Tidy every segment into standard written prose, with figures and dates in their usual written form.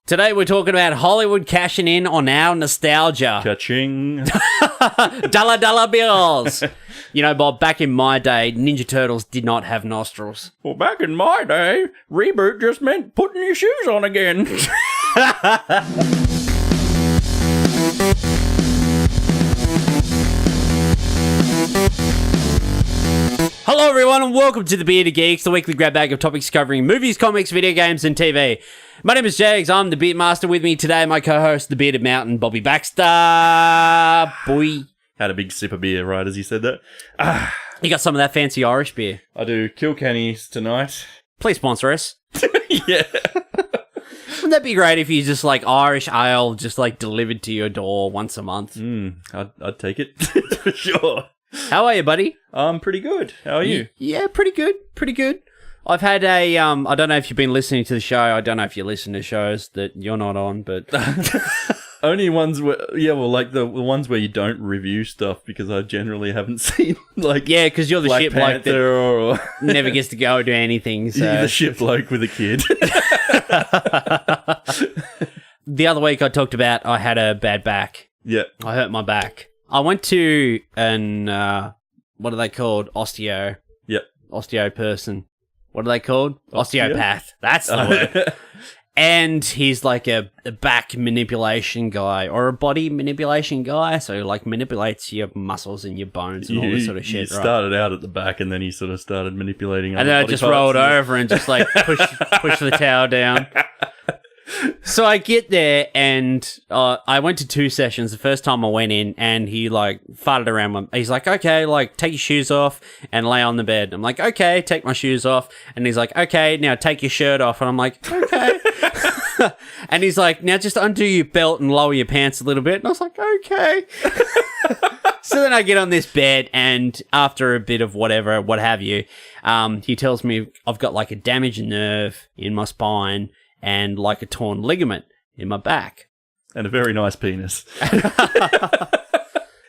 Today we're talking about Hollywood cashing in on our nostalgia. Ka-ching. Dollar bills. You know, Bob, back in my day, Ninja Turtles did not have nostrils. Well, back in my day, reboot just meant putting your shoes on again. Hello everyone and welcome to the Bearded Geeks, the weekly grab bag of topics covering movies, comics, video games and TV. My name is Jags, I'm the Beard Master. With me today, my co-host, the Bearded Mountain, Bobby Baxter. Boy. Had a big sip of beer right as you said that. You got some of that fancy Irish beer. I do. Kilkenny's tonight. Please sponsor us. Yeah. Wouldn't that be great if you just like Irish ale just like delivered to your door once a month? I'd take it. For sure. How are you, buddy? I'm pretty good. How are you? Yeah, pretty good. Pretty good. I've had a, I don't know if you've been listening to the show. I don't know if you listen to shows that you're not on, but... Only ones where, like the ones where you don't review stuff because I generally haven't seen, like... Yeah, because you're the Black shit bloke that or... never gets to go do anything, so... You're the shit bloke with a kid. The other week I talked about I had a bad back. Yeah. I hurt my back. I went to an, what are they called? Osteo person. What are they called? Osteopath. That's the word. And he's like a back manipulation guy or a body manipulation guy. So like manipulates your muscles and your bones and all this sort of shit, You right? started out at the back and then he sort of started manipulating And then I just rolled over and just like push the towel down. So I get there and I went to 2 sessions. The first time I went in and he like farted around. He's like, okay, like take your shoes off and lay on the bed. I'm like, okay, take my shoes off. And he's like, okay, now take your shirt off. And I'm like, okay. And he's like, now just undo your belt and lower your pants a little bit. And I was like, okay. So then I get on this bed and after a bit of whatever, what have you, he tells me I've got like a damaged nerve in my spine and like a torn ligament in my back. And a very nice penis.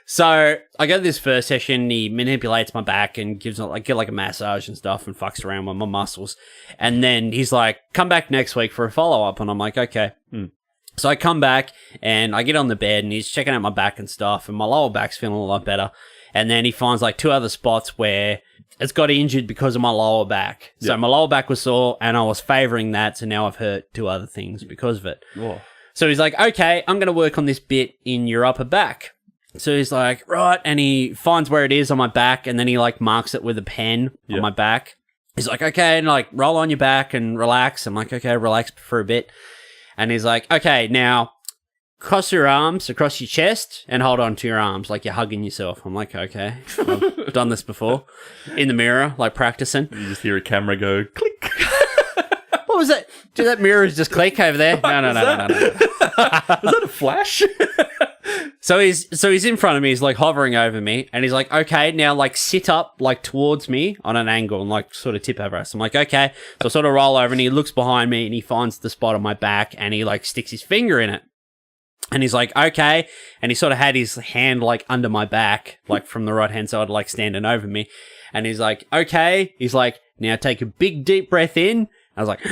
So I go to this first session, he manipulates my back and gives like get like a massage and stuff and fucks around with my muscles. And then he's like, come back next week for a follow-up. And I'm like, okay. So I come back and I get on the bed and he's checking out my back and stuff and my lower back's feeling a lot better. And then he finds like 2 other spots where it's got injured because of my lower back. So my lower back was sore and I was favouring that. So now I've hurt 2 other things because of it. Whoa. So he's like, okay, I'm going to work on this bit in your upper back. So he's like, right. And he finds where it is on my back and then he like marks it with a pen on my back. He's like, okay, and like roll on your back and relax. I'm like, okay, relax for a bit. And he's like, okay, now cross your arms across your chest and hold on to your arms like you're hugging yourself. I'm like, okay, I've done this before in the mirror, like practicing. You just hear a camera go click. What was that? Did that mirror just click over there? No. Was that a flash? So he's in front of me. He's like hovering over me, and he's like, "Okay, now like sit up like towards me on an angle and like sort of tip over us." I'm like, "Okay." So I sort of roll over, and he looks behind me, and he finds the spot on my back, and he like sticks his finger in it, and he's like, "Okay," and he sort of had his hand like under my back, like from the right hand side, like standing over me, and he's like, "Okay." He's like, "Now take a big deep breath in." I was like.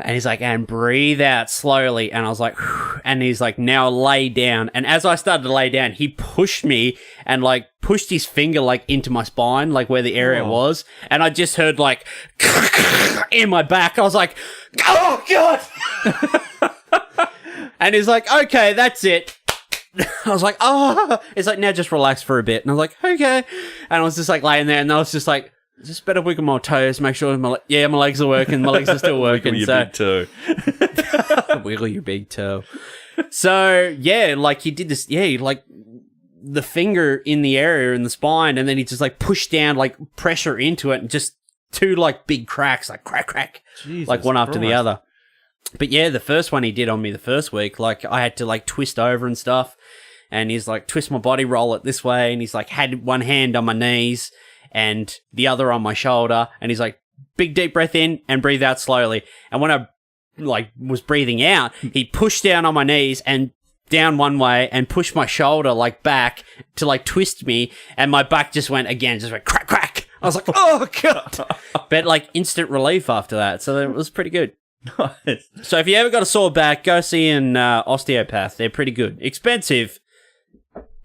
And he's like, and breathe out slowly. And I was like, and he's like, now lay down. And as I started to lay down, he pushed me and like pushed his finger like into my spine, like where the area was. And I just heard like in my back. I was like, oh God. And he's like, okay, that's it. I was like, oh, it's like, now just relax for a bit. And I was like, okay. And I was just like laying there and I was just like, just better wiggle my toes, make sure my legs are working. My legs are still working. Wiggle your big toe. Wiggle your big toe. So, yeah, like he did this, like the finger in the area in the spine, and then he just like pushed down, like pressure into it, and just 2 like big cracks, like crack, Jesus like one after the Christ. other. But yeah, the first one he did on me the first week, like I had to like twist over and stuff, and he's like, twist my body, roll it this way, and he's like, had one hand on my knees, and the other on my shoulder, and he's like, big deep breath in and breathe out slowly. And when I like was breathing out, he pushed down on my knees and down one way and pushed my shoulder like back to like twist me, and my back just went crack, crack. I was like, oh God. But like instant relief after that. So it was pretty good. Nice. So if you ever got a sore back, go see an osteopath. They're pretty good. Expensive,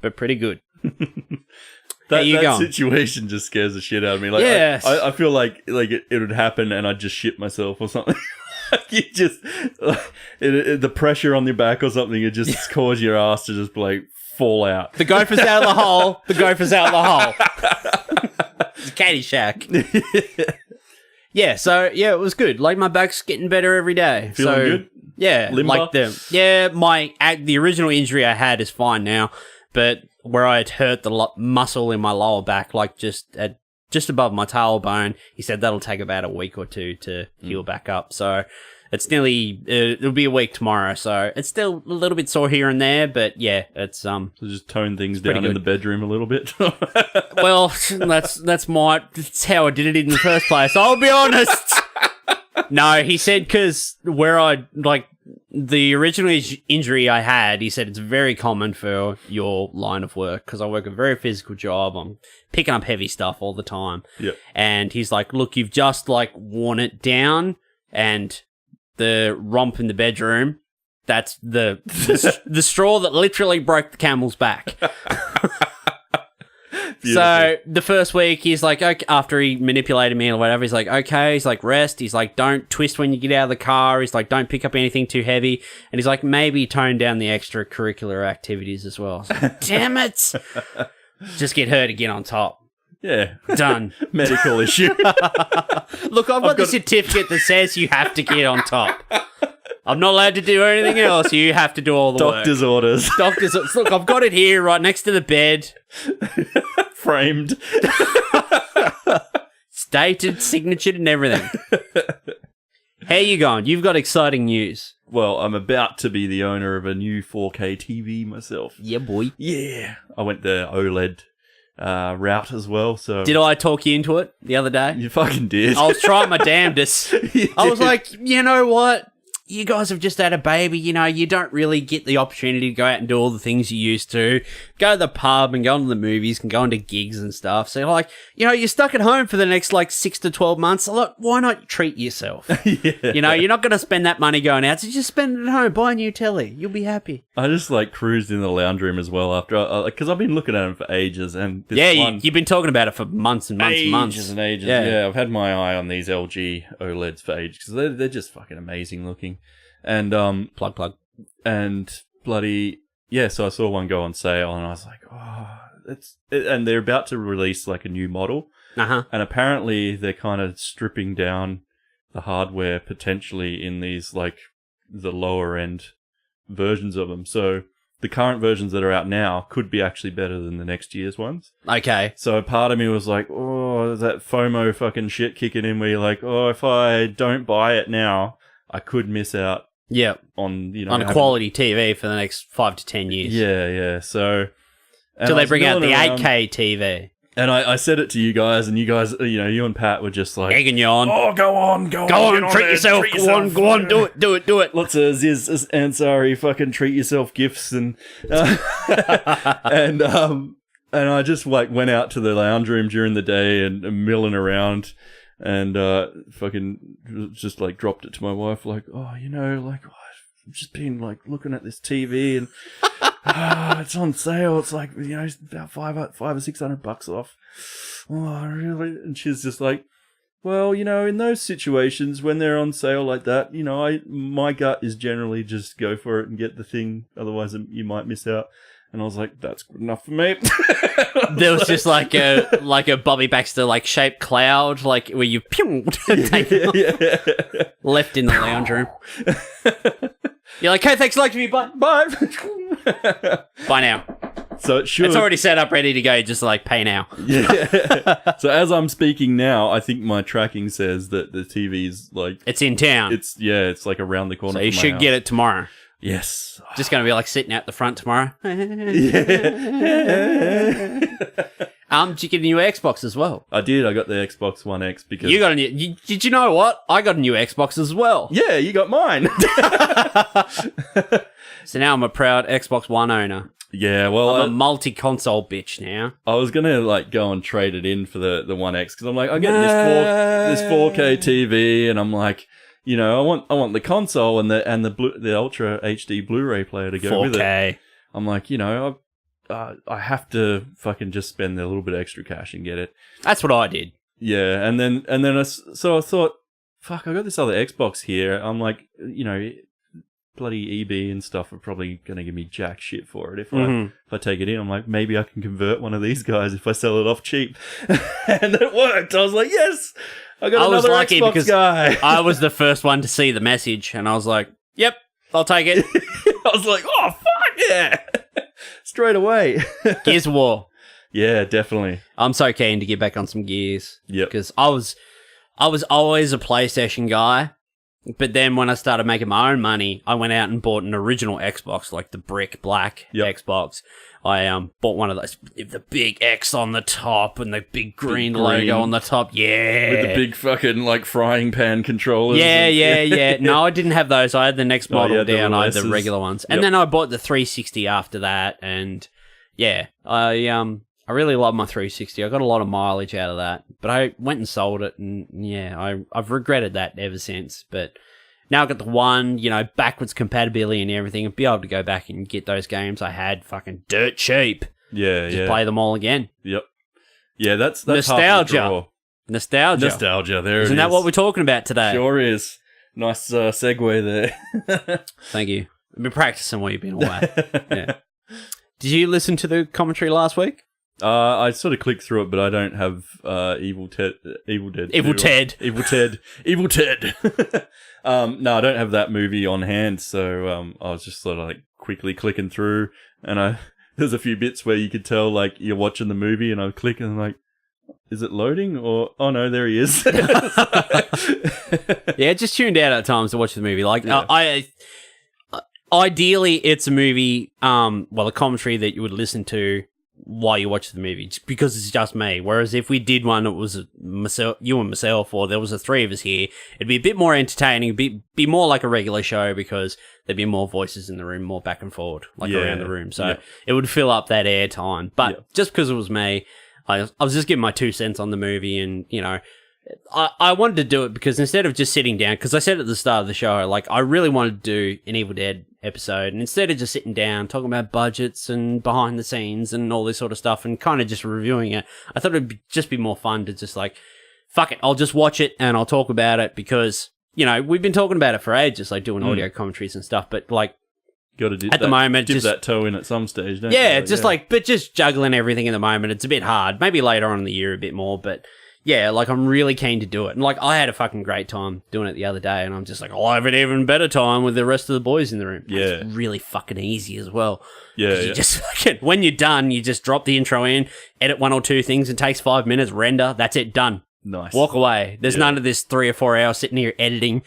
but pretty good. That situation just scares the shit out of me. Like, yes. I feel like it would happen and I'd just shit myself or something. You just the pressure on your back or something, it just cause your ass to just like fall out. The gopher's out of the hole. The gopher's out of the hole. It's a Caddyshack. Yeah, so yeah, it was good. Like my back's getting better every day. Feeling good? Yeah, Limber? like the original injury I had is fine now, but where I had hurt the muscle in my lower back, like just above my tailbone, he said that'll take about a week or two to heal back up. So it's nearly it'll be a week tomorrow. So it's still a little bit sore here and there, but yeah, it's So just tone things down in the bedroom a little bit. Well, that's how I did it in the first place. I'll be honest. No, he said because where I like the original injury I had, he said it's very common for your line of work because I work a very physical job. I'm picking up heavy stuff all the time. Yeah. And he's like, look, you've just like worn it down, and the romp in the bedroom, that's the straw that literally broke the camel's back. So the first week, he's like, okay, after he manipulated me or whatever, he's like, okay, he's like, rest. He's like, don't twist when you get out of the car. He's like, don't pick up anything too heavy. And he's like, maybe tone down the extracurricular activities as well. Like, damn it. Just get her to get on top. Yeah. Done. Medical issue. Look, I've got the certificate that says you have to get on top. I'm not allowed to do anything else. You have to do all the Doctor's work. orders. Doctor's orders. Look, I've got it here right next to the bed. Framed. Stated, signatured, and everything. How you going? You've got exciting news. Well, I'm about to be the owner of a new 4K TV myself. Yeah, boy. Yeah. I went the OLED route as well, so... Did I talk you into it the other day? You fucking did. I was trying my damnedest. I was like, you know what? You guys have just had a baby, you know, you don't really get the opportunity to go out and do all the things you used to. Go to the pub and go to the movies and go into gigs and stuff. So, like, you know, you're stuck at home for the next, 6 to 12 months. So, look, why not treat yourself? Yeah. You know, you're not going to spend that money going out, so just spend it at home. Buy a new telly. You'll be happy. I just, cruised in the lounge room as well after, because I've been looking at them for ages. And you've been talking about it for months and months and months. Ages and ages. Yeah, I've had my eye on these LG OLEDs for ages because they're just fucking amazing looking. And plug. And bloody yeah, so I saw one go on sale and I was like, and they're about to release a new model. Uh-huh. And apparently they're kind of stripping down the hardware potentially in these the lower end versions of them. So the current versions that are out now could be actually better than the next year's ones. Okay. So part of me was like, oh, that FOMO fucking shit kicking in where you're like, oh, if I don't buy it now, I could miss out. Yeah, on a quality TV for the next 5 to 10 years. Yeah. So till they bring out the 8K TV. And I said it to you guys, and you guys, you and Pat were just like egging you on. Oh, go on, treat yourself. Go on, do it. Lots of Ziz Ansari fucking treat yourself gifts and and I just went out to the lounge room during the day and milling around. And fucking just dropped it to my wife I've just been looking at this TV and it's on sale. It's it's about $500 or $600 off. Oh, really? And she's just like, well, in those situations when they're on sale like that, my gut is generally just go for it and get the thing. Otherwise, you might miss out. And I was like, that's good enough for me. There was just a Bobby Baxter shaped cloud, where you take it left in the lounge room. You're like, hey, thanks for liking me, bye. Bye now. So it should. It's already set up, ready to go. Just pay now. Yeah. So as I'm speaking now, I think my tracking says that the TV's it's in town. It's around the corner. So you should house. get it tomorrow. Yes. Just going to be sitting out the front tomorrow. Did you get a new Xbox as well? I did. I got the Xbox One X because you got a new. Did you know what? I got a new Xbox as well. Yeah, you got mine. So now I'm a proud Xbox One owner. Yeah, well, I'm a multi-console bitch now. I was gonna go and trade it in for the One X because I'm I get this 4K TV and I'm You know, I want the console and the Ultra HD Blu-ray player to go 4K. with it. I'm like, you know, I have to fucking just spend a little bit extra cash and get it. That's what I did. Yeah, and then I thought, fuck, I got this other Xbox here. I'm like, you know, bloody EB and stuff are probably going to give me jack shit for it if I take it in. I'm like, maybe I can convert one of these guys if I sell it off cheap. And it worked. I was like, yes, I got another Xbox guy. I was the first one to see the message, and I was like, yep, I'll take it. I was like, oh, fuck yeah. Straight away. Gears of War. Yeah, definitely. I'm so keen to get back on some Gears. Yep. Because I was always a PlayStation guy. But then when I started making my own money, I went out and bought an original Xbox, like the brick black Xbox. I bought one of those with the big X on the top and the big green logo on the top. Yeah. With the big fucking like frying pan controllers. Yeah. No, I didn't have those. I had the next model down. I had the regular ones. And then I bought the 360 after that. And yeah, I really love my 360. I got a lot of mileage out of that, but I went and sold it, and yeah, I've regretted that ever since. But now I've got the one, you know, backwards compatibility and everything, and be able to go back and get those games I had fucking dirt cheap. Yeah, Just play them all again. Yep. Yeah, that's nostalgia. Nostalgia. There Isn't that what we're talking about today? Sure is. Nice segue there. Thank you. I've been practicing while you've been away. Yeah. Did you listen to the commentary last week? I sort of clicked through it, but I don't have Evil Ted. No, I don't have that movie on hand, so I was just sort of like quickly clicking through, and there's a few bits where you could tell like you're watching the movie, and I click and I'm like, is it loading? Or oh no, there he is. Yeah, just tuned out at times to watch the movie. Like ideally, it's a movie, a commentary that you would listen to while you watch the movie, because it's just me. Whereas if we did one that was myself, you and myself, or there was the three of us here, it'd be a bit more entertaining, be more like a regular show, because there'd be more voices in the room, more back and forward, around the room. So it would fill up that air time. But just because it was me, I was just giving my 2 cents on the movie, and, you know, I wanted to do it because instead of just sitting down, because I said at the start of the show, like, I really wanted to do an Evil Dead episode, and instead of just sitting down, talking about budgets and behind the scenes and all this sort of stuff and kind of just reviewing it, I thought it'd just be more fun to just like, fuck it, I'll just watch it and I'll talk about it, because, you know, we've been talking about it for ages, like doing audio commentaries and stuff, but like, got to at the moment, dip that toe in at some stage, don't you? But just juggling everything at the moment, it's a bit hard. Maybe later on in the year a bit more, but yeah, like, I'm really keen to do it. And, like, I had a fucking great time doing it the other day, and I'm just like, I'll have an even better time with the rest of the boys in the room. Yeah. It's really fucking easy as well. Yeah, You just fucking, when you're done, you just drop the intro in, edit 1 or 2 things, it takes 5 minutes, render, that's it, done. Nice. Walk away. There's none of this 3 or 4 hours sitting here editing.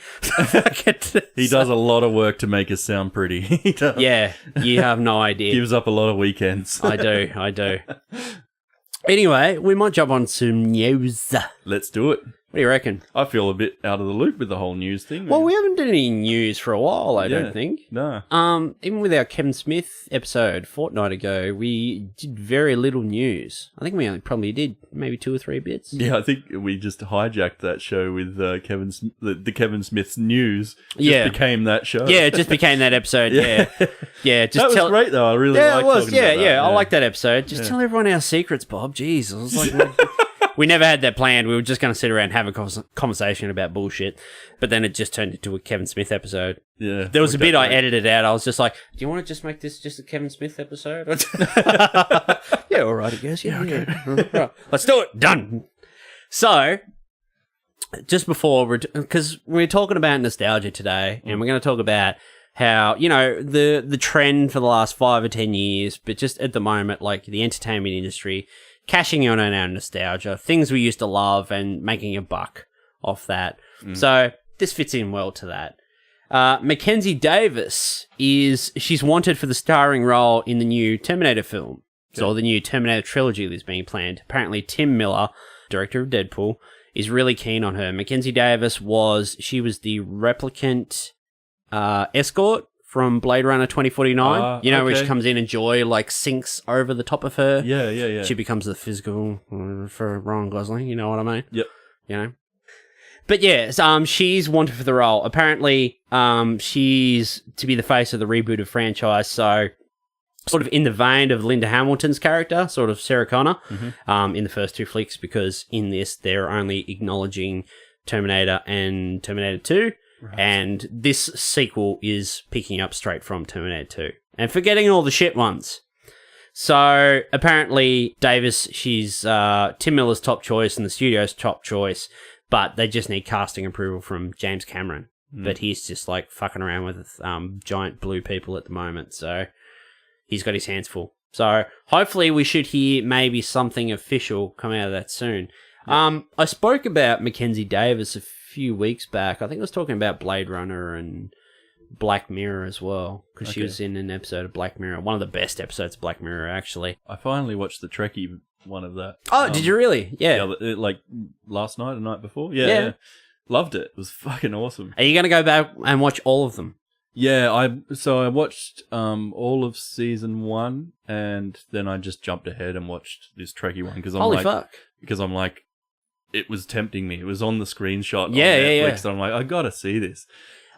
He does a lot of work to make us sound pretty. He does. Yeah, you have no idea. Gives up a lot of weekends. I do. Anyway, we might jump on some news. Let's do it. What do you reckon? I feel a bit out of the loop with the whole news thing. Well, we haven't done any news for a while, I don't think. No. Even with our Kevin Smith episode a fortnight ago, we did very little news. I think we only probably did maybe 2 or 3 bits. Yeah, I think we just hijacked that show with the Kevin Smith's news. Became that show. Yeah, it just became that episode. Yeah. Just that was great though. I really liked talking about that. I like that episode. Just tell everyone our secrets, Bob. Jeez, I was like. We never had that planned. We were just going to sit around and have a conversation about bullshit. But then it just turned into a Kevin Smith episode. Yeah. There was a bit I edited out. I was just like, do you want to just make this just a Kevin Smith episode? Yeah, all right, I guess. Yeah. Right. Let's do it. Done. So, just before, because we're talking about nostalgia today, and we're going to talk about how, you know, the trend for the last 5 or 10 years, but just at the moment, like the entertainment industry, cashing in on our nostalgia, things we used to love, and making a buck off that. So this fits in well to that. Mackenzie Davis she's wanted for the starring role in the new Terminator film. So the new Terminator trilogy that's being planned. Apparently Tim Miller, director of Deadpool, is really keen on her. Mackenzie Davis was the replicant escort from Blade Runner 2049. Where she comes in and Joy, like, sinks over the top of her. Yeah. She becomes the physical for Ryan Gosling, you know what I mean? Yep. You know? But yeah, she's wanted for the role. Apparently, she's to be the face of the reboot of franchise, so sort of in the vein of Linda Hamilton's character, sort of Sarah Connor, in the first two flicks, because in this, they're only acknowledging Terminator and Terminator 2, and this sequel is picking up straight from Terminator 2, and forgetting all the shit ones. So, apparently, Davis, she's Tim Miller's top choice and the studio's top choice, but they just need casting approval from James Cameron. But he's just, like, fucking around with giant blue people at the moment, so he's got his hands full. So, hopefully we should hear maybe something official come out of that soon. I spoke about Mackenzie Davis a few weeks back. I think I was talking about Blade Runner and Black Mirror as well, because she was in an episode of Black Mirror. One of the best episodes of Black Mirror, actually. I finally watched the Trekkie one of that. Oh, did you really? Yeah. Like last night or night before? Yeah. Loved it. It was fucking awesome. Are you going to go back and watch all of them? Yeah, I watched all of season 1, and then I just jumped ahead and watched this Trekkie one because I'm like, it was tempting me. It was on the screenshot on Netflix, and I'm like, I gotta see this.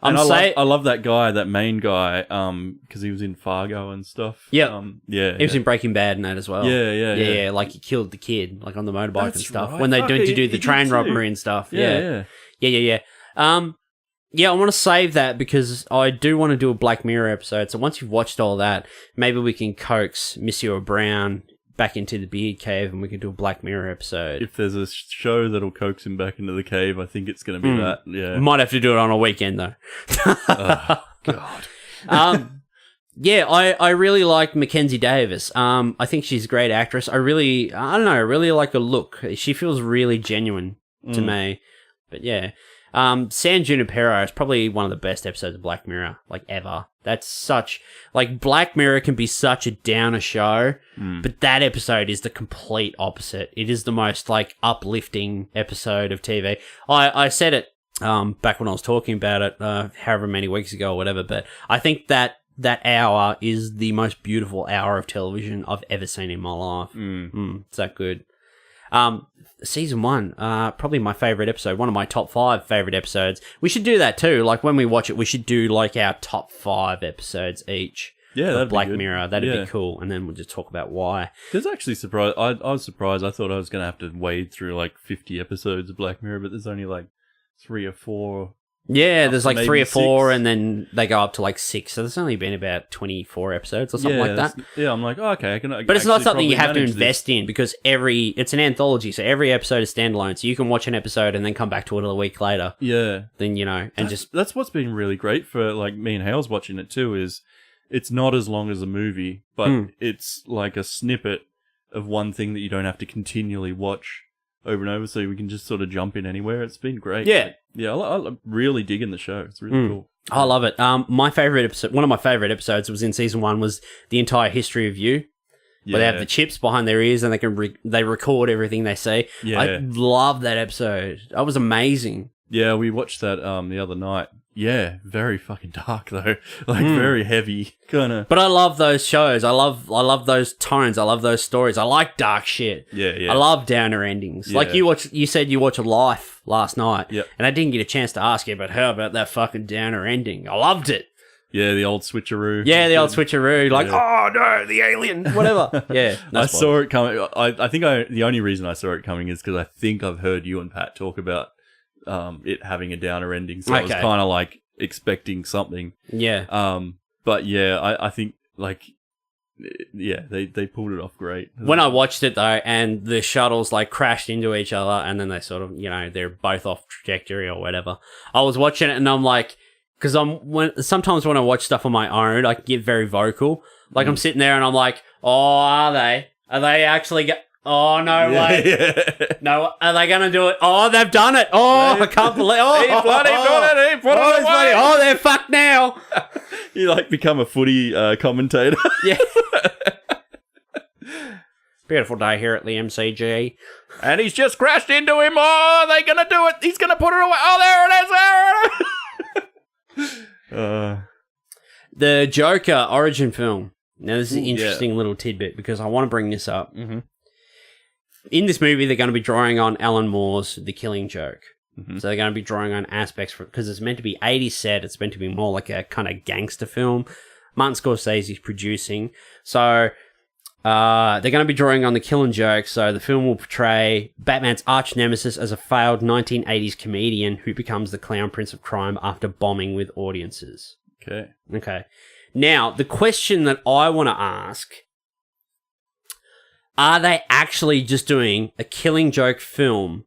And I love that guy, that main guy, because he was in Fargo and stuff. Yeah, he was in Breaking Bad and that as well. Yeah. Like he killed the kid, like on the motorbike and stuff when they went to do the train robbery and stuff. Yeah. Yeah, I want to save that because I do want to do a Black Mirror episode. So once you've watched all that, maybe we can coax Monsieur Brown back into the Beard Cave and we can do a Black Mirror episode. If there's a show that'll coax him back into the cave, I think it's going to be that. Yeah, might have to do it on a weekend though. Oh, God. Yeah, I really like Mackenzie Davis. I think she's a great actress. I really like her look. She feels really genuine to me. But yeah. San Junipero is probably one of the best episodes of Black Mirror, like, ever. That's such... Like, Black Mirror can be such a downer show, but that episode is the complete opposite. It is the most, like, uplifting episode of TV. I said it back when I was talking about it, however many weeks ago or whatever, but I think that hour is the most beautiful hour of television I've ever seen in my life. It's that good. Season 1, probably my favourite episode, one of my top 5 favourite episodes. We should do that too. Like, when we watch it, we should do, like, our top 5 episodes each. Yeah, that'd Black be good. Mirror. That'd be cool. And then we'll just talk about why. There's actually surprised. I was surprised. I thought I was going to have to wade through, like, 50 episodes of Black Mirror, but there's only, like, 3 or 4. Yeah, there's like 3 or 4, 6. and then they go up to like 6. So there's only been about 24 episodes or something like that. Yeah, I'm like, oh, okay, I can. But it's not something you have to invest in because it's an anthology, so every episode is standalone. So you can watch an episode and then come back to it a week later. Yeah. Then that's what's been really great for like me and Hale's watching it too. Is it's not as long as a movie, but it's like a snippet of one thing that you don't have to continually watch over and over, so we can just sort of jump in anywhere. It's been great. Yeah, I'm really digging the show. It's really cool. I love it. My favorite episode, one of my favorite episodes, was in season 1. Was the entire history of you. Where they have the chips behind their ears and they can they record everything they say. Yeah, I love that episode. That was amazing. Yeah, we watched that the other night. Yeah, very fucking dark though, like very heavy kind of. But I love those shows. I love those tones. I love those stories. I like dark shit. Yeah. I love downer endings. Yeah. Like you said you watched Life last night. Yep. And I didn't get a chance to ask you, but how about that fucking downer ending? I loved it. Yeah, the old switcheroo. Yeah, the old switcheroo. Like, oh no, the alien, whatever. Yeah, I saw it coming. I think the only reason I saw it coming is because I think I've heard you and Pat talk about it having a downer ending, so I was kind of like expecting something. Yeah. But yeah, I think like, yeah, they pulled it off great. When I watched it though, and the shuttles like crashed into each other, and then they sort of, they're both off trajectory or whatever. I was watching it, and I'm like, because sometimes when I watch stuff on my own, I can get very vocal. Like I'm sitting there, and I'm like, oh, are they actually? Oh, no way. Yeah. No, are they going to do it? Oh, they've done it. Oh, I can't believe it. Oh, he bloody done it. He put it away. Oh, they're fucked now. You like become a footy commentator. Yeah. Beautiful day here at the MCG. And he's just crashed into him. Oh, they're going to do it. He's going to put it away. Oh, there it is. There it is. The Joker origin film. Now, this is an interesting little tidbit because I want to bring this up. Mm-hmm. In this movie, they're going to be drawing on Alan Moore's The Killing Joke. Mm-hmm. So they're going to be drawing on aspects because it's meant to be 80s set. It's meant to be more like a kind of gangster film. Martin Scorsese's producing. So they're going to be drawing on the Killing Joke. So the film will portray Batman's arch nemesis as a failed 1980s comedian who becomes the clown prince of crime after bombing with audiences. Okay. Now, the question that I want to ask, are they actually just doing a Killing Joke film,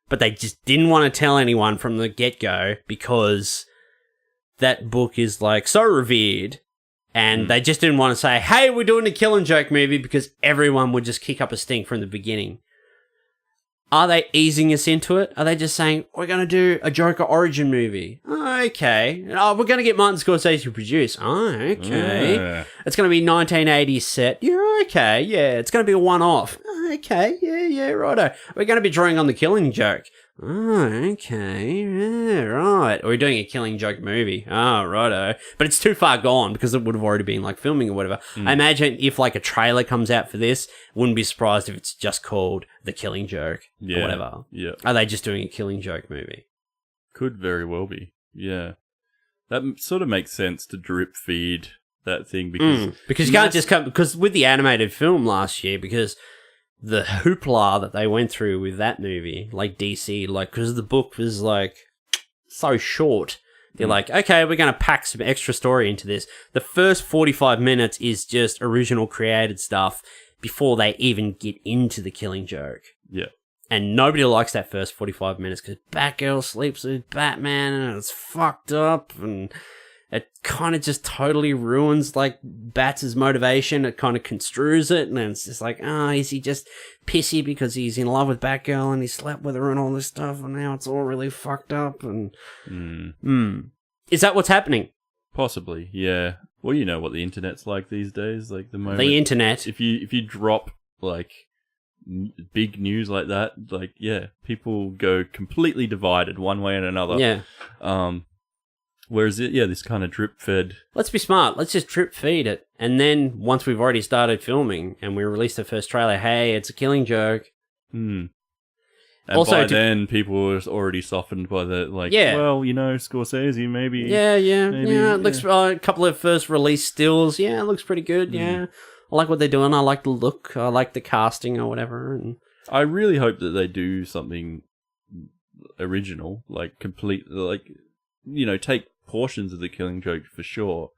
but they just didn't want to tell anyone from the get-go because that book is like so revered, and they just didn't want to say, hey, we're doing a Killing Joke movie, because everyone would just kick up a stink from the beginning. Are they easing us into it? Are they just saying, we're going to do a Joker origin movie? Oh, okay. Oh, we're going to get Martin Scorsese to produce. Oh, okay. Yeah. It's going to be 1980s set. Yeah, okay. Yeah, it's going to be a one-off. Oh, okay. Yeah, righto. We're going to be drawing on the Killing Joke. Oh, okay. Yeah, right. Or we're doing a Killing Joke movie. Oh, righto. But it's too far gone because it would have already been like filming or whatever. I imagine if like a trailer comes out for this, wouldn't be surprised if it's just called The Killing Joke or whatever. Yeah. Are they just doing a Killing Joke movie? Could very well be. Yeah. That sort of makes sense to drip feed that thing because you can't just come, because with the animated film last year, because the hoopla that they went through with that movie, like DC, like, because the book was like so short, they're like, okay, we're going to pack some extra story into this. The first 45 minutes is just original created stuff before they even get into the Killing Joke. Yeah. And nobody likes that first 45 minutes because Batgirl sleeps with Batman and it's fucked up, and it kind of just totally ruins, like, Bats' motivation. It kind of construes it, and it's just like, is he just pissy because he's in love with Batgirl and he slept with her and all this stuff, and now it's all really fucked up, and... Is that what's happening? Possibly, yeah. Well, you know what the internet's like these days, like the moment... The internet. If you drop, like, big news like that, like, yeah, people go completely divided one way and another. Yeah. Whereas, this kind of drip-fed... Let's be smart. Let's just drip-feed it. And then, once we've already started filming and we release the first trailer, hey, it's a Killing Joke. And also, by then, people were already softened by the, like, well, Scorsese, maybe... Yeah. It looks... a couple of first release stills. Yeah, it looks pretty good, yeah. I like what they're doing. I like the look. I like the casting or whatever. And I really hope that they do something original, like, complete... Like, take portions of the Killing Joke for sure,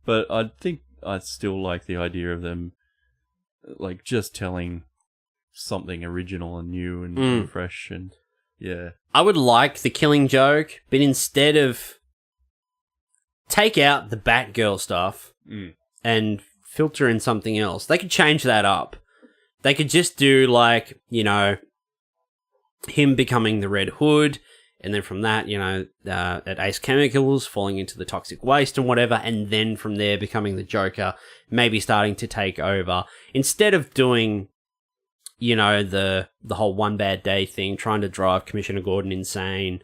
but I think I still like the idea of them, like, just telling something original and new and fresh, and I would like the Killing Joke, but instead of take out the Batgirl stuff and filter in something else, they could change that up. They could just do, like, him becoming the Red Hood. And then from that, at Ace Chemicals, falling into the toxic waste and whatever, and then from there becoming the Joker, maybe starting to take over. Instead of doing, the whole One Bad Day thing, trying to drive Commissioner Gordon insane,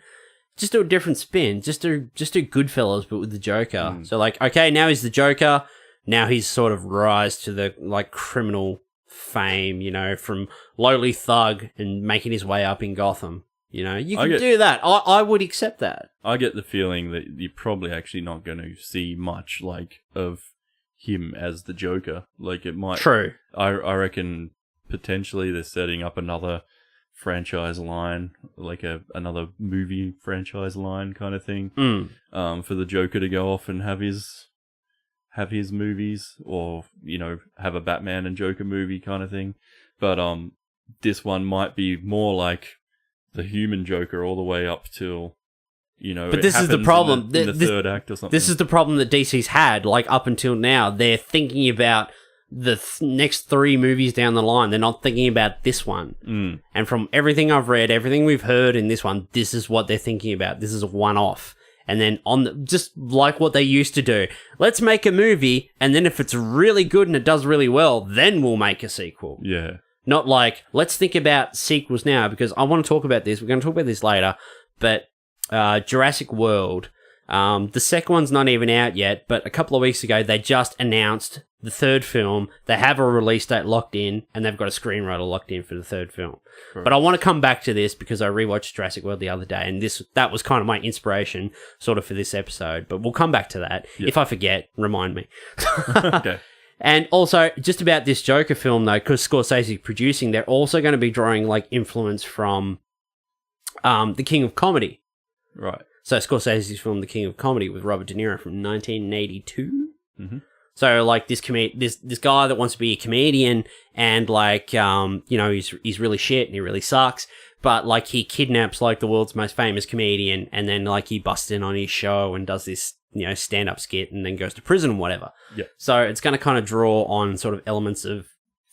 just do a different spin. Just do Goodfellas, but with the Joker. So, like, okay, now he's the Joker. Now he's sort of rise to the, like, criminal fame, from lowly thug and making his way up in Gotham. You can do that. I would accept that. I get the feeling that you're probably actually not going to see much, like, of him as the Joker. Like, it might... True. I reckon potentially they're setting up another franchise line, like another movie franchise line kind of thing, for the Joker to go off and have his movies, or, have a Batman and Joker movie kind of thing. But this one might be more like the human Joker all the way up till, but this is the problem. In the third act or something. This is the problem that DC's had, like, up until now. They're thinking about the next 3 movies down the line. They're not thinking about this one. And from everything I've read, everything we've heard in this one, this is what they're thinking about. This is a one-off. And then just like what they used to do, let's make a movie, and then if it's really good and it does really well, then we'll make a sequel. Yeah. Not like, let's think about sequels now, because I want to talk about this. We're going to talk about this later. But Jurassic World, the second one's not even out yet, but a couple of weeks ago, they just announced the third film, they have a release date locked in, and they've got a screenwriter locked in for the third film. Right. But I want to come back to this because I rewatched Jurassic World the other day, and that was kind of my inspiration sort of for this episode. But we'll come back to that. Yep. If I forget, remind me. Okay. And also, just about this Joker film, though, because Scorsese's producing, they're also going to be drawing, like, influence from The King of Comedy. Right. So Scorsese's film The King of Comedy with Robert De Niro from 1982. Mm-hmm. So, like, this guy that wants to be a comedian and, like, he's really shit and he really sucks, but, like, he kidnaps, like, the world's most famous comedian and then, like, he busts in on his show and does this, stand-up skit and then goes to prison and whatever. Yep. So it's going to kind of draw on sort of elements of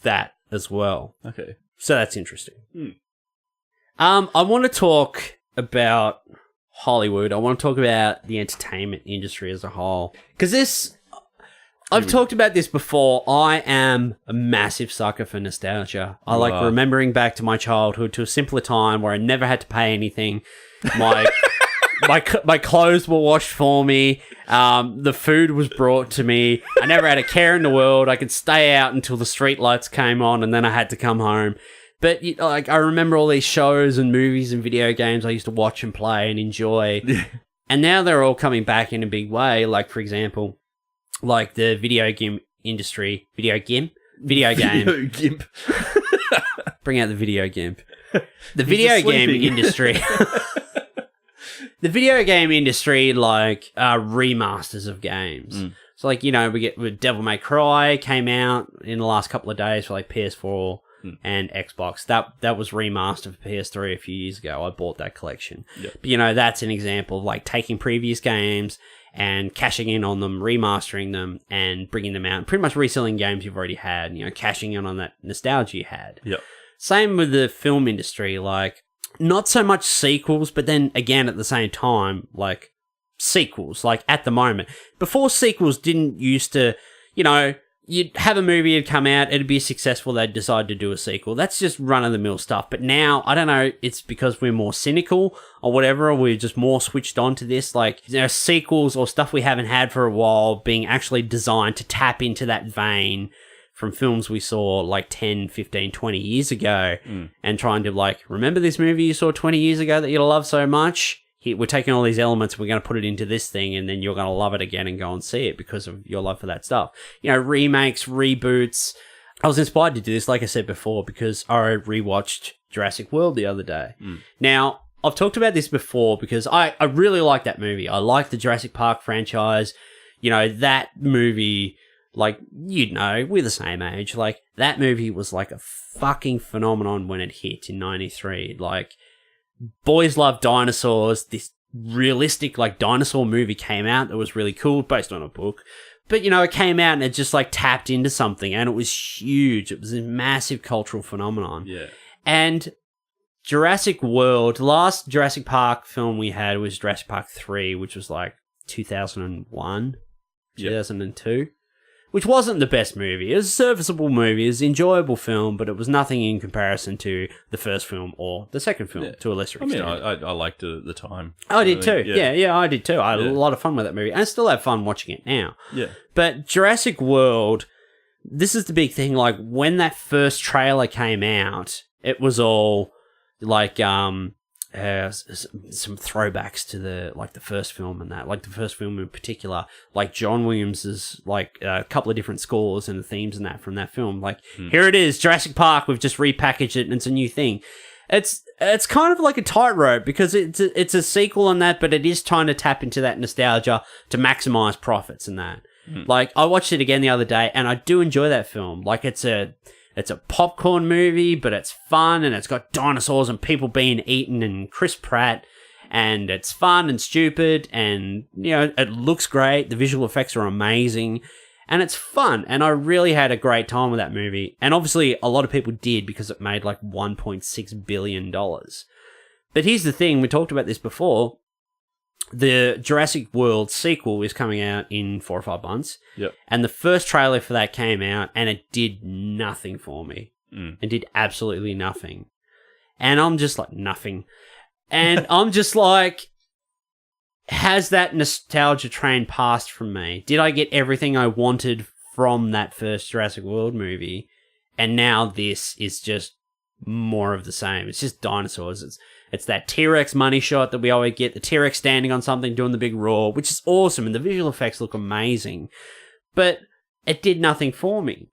that as well. Okay. So that's interesting. I want to talk about Hollywood. I want to talk about the entertainment industry as a whole. Because I've talked about this before. I am a massive sucker for nostalgia. I like remembering back to my childhood, to a simpler time where I never had to pay anything. My clothes were washed for me. The food was brought to me. I never had a care in the world. I could stay out until the street lights came on, and then I had to come home. But I remember all these shows and movies and video games I used to watch and play and enjoy. And now they're all coming back in a big way. Like, for example, like the video game industry. Video game? Video game. Video gimp. Bring out the video gimp. The video game industry. The video game industry, like, remasters of games. So, like, we get Devil May Cry came out in the last couple of days for, like, PS4 and Xbox. That was remastered for PS3 a few years ago. I bought that collection. Yep. But, that's an example of, like, taking previous games and cashing in on them, remastering them, and bringing them out. And pretty much reselling games you've already had, cashing in on that nostalgia you had. Yep. Same with the film industry, like, not so much sequels, but then again at the same time, like, sequels, like, at the moment. Before, sequels didn't used to, you'd have a movie, it'd come out, it'd be successful, they'd decide to do a sequel. That's just run-of-the-mill stuff. But now, I don't know, it's because we're more cynical or whatever, or we're just more switched on to this. Like, sequels or stuff we haven't had for a while being actually designed to tap into that vein from films we saw like 10, 15, 20 years ago and trying to, like, remember this movie you saw 20 years ago that you love so much? We're taking all these elements, we're going to put it into this thing, and then you're going to love it again and go and see it because of your love for that stuff. Remakes, reboots. I was inspired to do this, like I said before, because I rewatched Jurassic World the other day. Now, I've talked about this before because I really like that movie. I like the Jurassic Park franchise. That movie, like, we're the same age. Like, that movie was like a fucking phenomenon when it hit in 93. Like, boys love dinosaurs. This realistic, like, dinosaur movie came out that was really cool, based on a book. But, it came out and it just, like, tapped into something, and it was huge. It was a massive cultural phenomenon. Yeah. And Jurassic World, the last Jurassic Park film we had was Jurassic Park 3, which was, like, 2001, 2002. Which wasn't the best movie. It was a serviceable movie. It was an enjoyable film, but it was nothing in comparison to the first film or the second film, to a lesser extent. I liked it at the time. I did too. Yeah, I did too. I had a lot of fun with that movie. And I still have fun watching it now. Yeah. But Jurassic World, this is the big thing. Like, when that first trailer came out, it was all, like, some throwbacks to the first film and that, like the first film in particular, like John Williams's, like, a couple of different scores and the themes and that from that film. Like, here it is, Jurassic Park, we've just repackaged it and it's a new thing. It's kind of like a tightrope because it's a sequel and that, but it is trying to tap into that nostalgia to maximize profits and that. Like, I watched it again the other day and I do enjoy that film. Like, it's a popcorn movie, but it's fun, and it's got dinosaurs and people being eaten and Chris Pratt, and it's fun and stupid, and, it looks great. The visual effects are amazing, and it's fun, and I really had a great time with that movie. And obviously, a lot of people did because it made like $1.6 billion. But here's the thing, we talked about this before. The Jurassic World sequel is coming out in 4 or 5 months. Yep. And the first trailer for that came out, and it did nothing for me. It did absolutely nothing. And I'm just like, nothing. And I'm just like, has that nostalgia train passed from me? Did I get everything I wanted from that first Jurassic World movie, and now this is just more of the same. It's just dinosaurs. It's that T-Rex money shot that we always get, the T-Rex standing on something doing the big roar, which is awesome, and the visual effects look amazing. But it did nothing for me.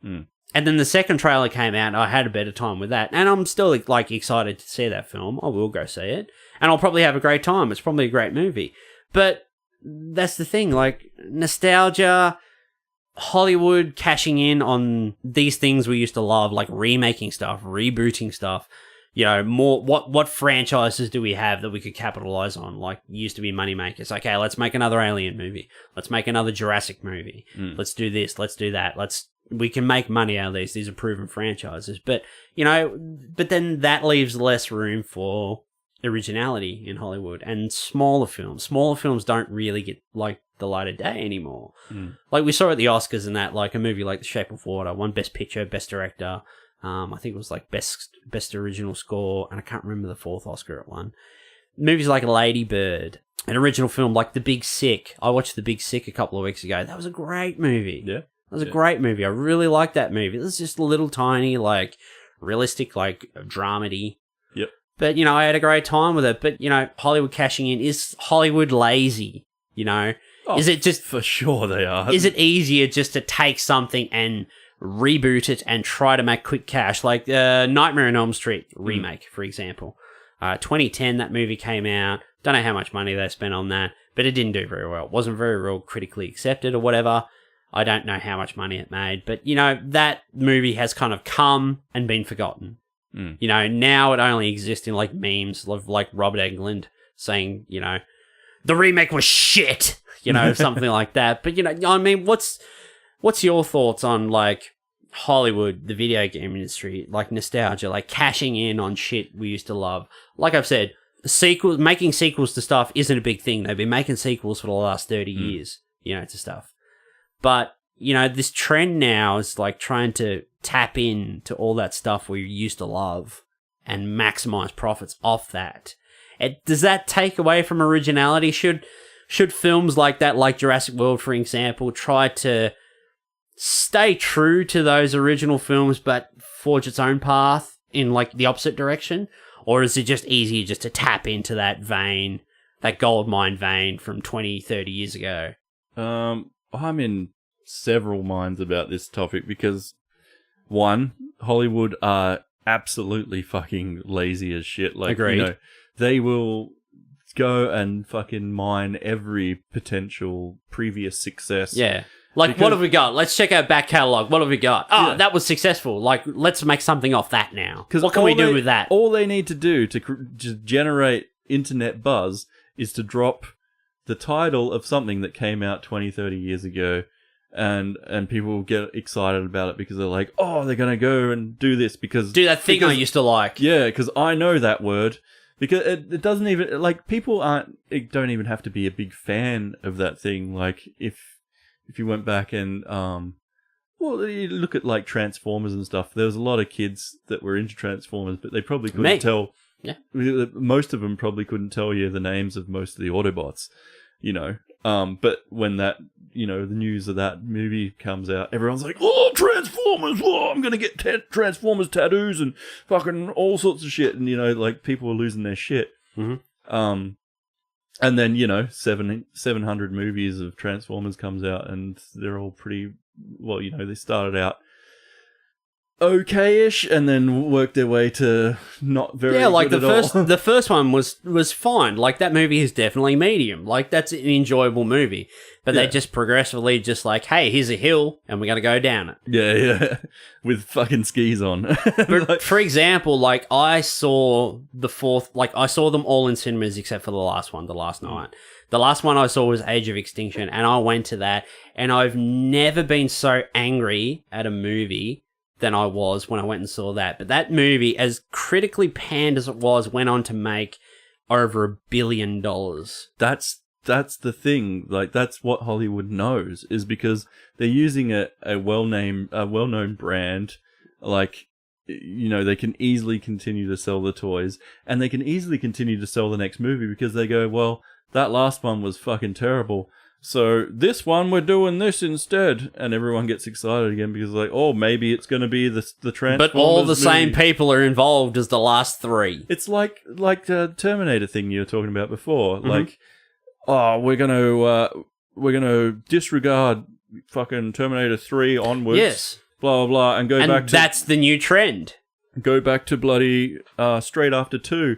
And then the second trailer came out, and I had a better time with that. And I'm still like excited to see that film. I will go see it. And I'll probably have a great time. It's probably a great movie. But that's the thing, like nostalgia, Hollywood cashing in on these things we used to love, like remaking stuff, rebooting stuff. You know, more what franchises do we have that we could capitalize on? Like, used to be moneymakers. Okay, let's make another Alien movie. Let's make another Jurassic movie. Let's do this. Let's do that. We can make money out of these. These are proven franchises. But, you know, but then that leaves less room for originality in Hollywood and smaller films. Smaller films don't really get, like, the light of day anymore. Like, we saw at the Oscars and that, like, a movie like The Shape of Water won Best Picture, Best Director. I think it was, like, Best Original Score, and I can't remember the fourth Oscar it won. Movies like Lady Bird, an original film like The Big Sick. I watched The Big Sick a couple of weeks ago. That was a great movie. Yeah. That was a great movie. I really liked that movie. It was just a little tiny, like, realistic, like, dramedy. Yep. But, you know, I had a great time with it. But, you know, Hollywood cashing in. Is Hollywood lazy, you know? Oh, is it just... For sure they are. Is it easier just to take something and reboot it and try to make quick cash? Like Nightmare on Elm Street remake, for example. 2010, that movie came out. Don't know how much money they spent on that, but it didn't do very well. It wasn't very well critically accepted or whatever. I don't know how much money it made, but, you know, that movie has kind of come and been forgotten. You know, now it only exists in, like, memes of, like, Robert Englund saying, you know, the remake was shit, you know, something like that. But, you know, I mean, what's your thoughts on, like, Hollywood, the video game industry, like, nostalgia, like, cashing in on shit we used to love? Like I've said, making sequels to stuff isn't a big thing. They've been making sequels for the last 30 years, you know, to stuff. But, you know, this trend now is, like, trying to tap into all that stuff we used to love and maximize profits off that. Does that take away from originality? Should films like that, like Jurassic World, for example, try to stay true to those original films but forge its own path in, like, the opposite direction? Or is it just easier just to tap into that vein, that goldmine vein from 20, 30 years ago? I'm in several minds about this topic because, one, Hollywood are absolutely fucking lazy as shit. Like, agreed. You know, they will go and fucking mine every potential previous success. Yeah. Like, what have we got? Let's check our back catalogue. What have we got? Oh, that was successful. Like, let's make something off that now. What can we do with that? All they need to do to generate internet buzz is to drop the title of something that came out 20, 30 years ago, and people will get excited about it because they're like, oh, they're going to go and do this because... Do that thing I used to like. Yeah, because I know that word. Because it doesn't even... Like, people don't even have to be a big fan of that thing. Like, if you went back and... well, you look at, like, Transformers and stuff. There was a lot of kids that were into Transformers, but they probably couldn't tell... Yeah. Most of them probably couldn't tell you the names of most of the Autobots, you know. But when that, you know, the news of that movie comes out, everyone's like, oh, Transformers, oh, I'm going to get Transformers tattoos and fucking all sorts of shit. And, you know, like, people are losing their shit. And then, you know, 700 movies of Transformers comes out and they're all pretty, well, you know, they started out okay-ish and then worked their way to not very good like at all. The first one was fine. Like, that movie is definitely medium. Like, that's an enjoyable movie. But they just progressively just like, hey, here's a hill and we got to go down it. Yeah. With fucking skis on. But like, for example, like, I saw I saw them all in cinemas except for the last night. The last one I saw was Age of Extinction, and I went to that, and I've never been so angry at a movie than I was when I went and saw that. But that movie, as critically panned as it was, went on to make over $1 billion. That's the thing. Like, that's what Hollywood knows, is because they're using a well-known brand. Like, you know, they can easily continue to sell the toys, and they can easily continue to sell the next movie because they go, well, that last one was fucking terrible. So this one, we're doing this instead. And everyone gets excited again because like, oh, maybe it's going to be the Transformers But all the movie. same people are involved as the last three. It's like the Terminator thing you were talking about before. Like, oh, we're gonna disregard fucking Terminator 3 onwards. Yes. Blah, blah, blah, and go back to... that's the new trend. Go back to bloody straight after 2.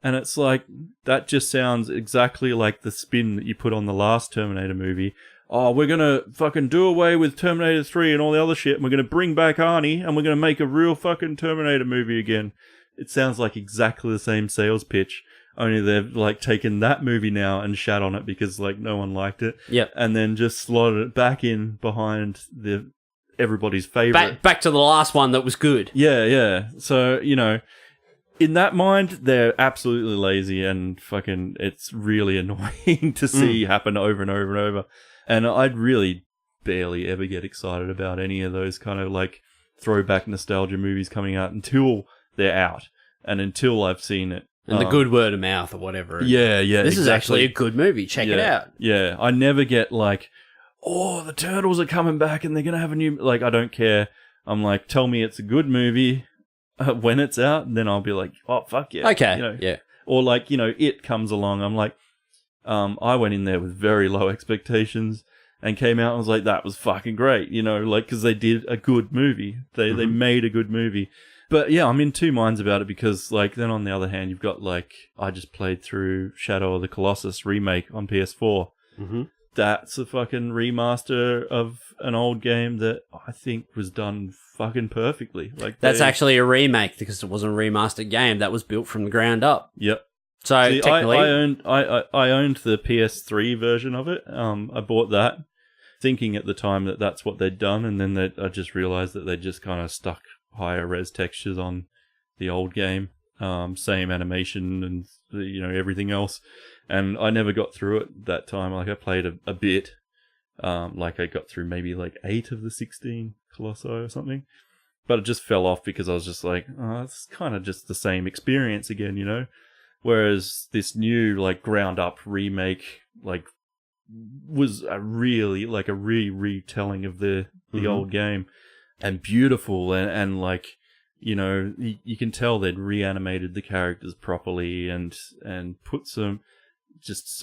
And it's like, that just sounds exactly like the spin that you put on the last Terminator movie. Oh, we're going to fucking do away with Terminator 3 and all the other shit, and we're going to bring back Arnie, and we're going to make a real fucking Terminator movie again. It sounds like exactly the same sales pitch, only they've, like, taken that movie now and shat on it because, like, no one liked it. Yep. And then just slotted it back in behind everybody's favourite. Back to the last one that was good. Yeah. So, you know... In that mind, they're absolutely lazy and fucking it's really annoying to see happen over and over and over. And I'd really barely ever get excited about any of those kind of like throwback nostalgia movies coming out until they're out and until I've seen it. And the good word of mouth or whatever. Yeah. This is actually a good movie. Check it out. Yeah. I never get like, oh, the Turtles are coming back and they're going to have a new... Like, I don't care. I'm like, tell me it's a good movie. When it's out, and then I'll be like, oh, fuck yeah. Okay, you know? yeah. Or like, you know, It comes along. I'm like, I went in there with very low expectations and came out and was like, that was fucking great, you know, like, because they did a good movie. They made a good movie. But yeah, I'm in two minds about it because, like, then on the other hand, you've got, like, I just played through Shadow of the Colossus remake on PS4. Mm-hmm. That's a fucking remaster of an old game that I think was done fucking perfectly. Like that's actually a remake because it wasn't a remastered game that was built from the ground up. Yep. So see, technically, I owned the PS3 version of it. I bought that, thinking at the time that that's what they'd done, and then I just realized that they just kind of stuck higher res textures on the old game, same animation and you know everything else. And I never got through it that time. Like, I played a bit. Like, I got through maybe, 8 of the 16 Colossi or something. But it just fell off because I was just like, oh, it's kind of just the same experience again, you know? Whereas this new, ground-up remake, was a really, a retelling of the old game. And beautiful and you know, you can tell they'd reanimated the characters properly and put some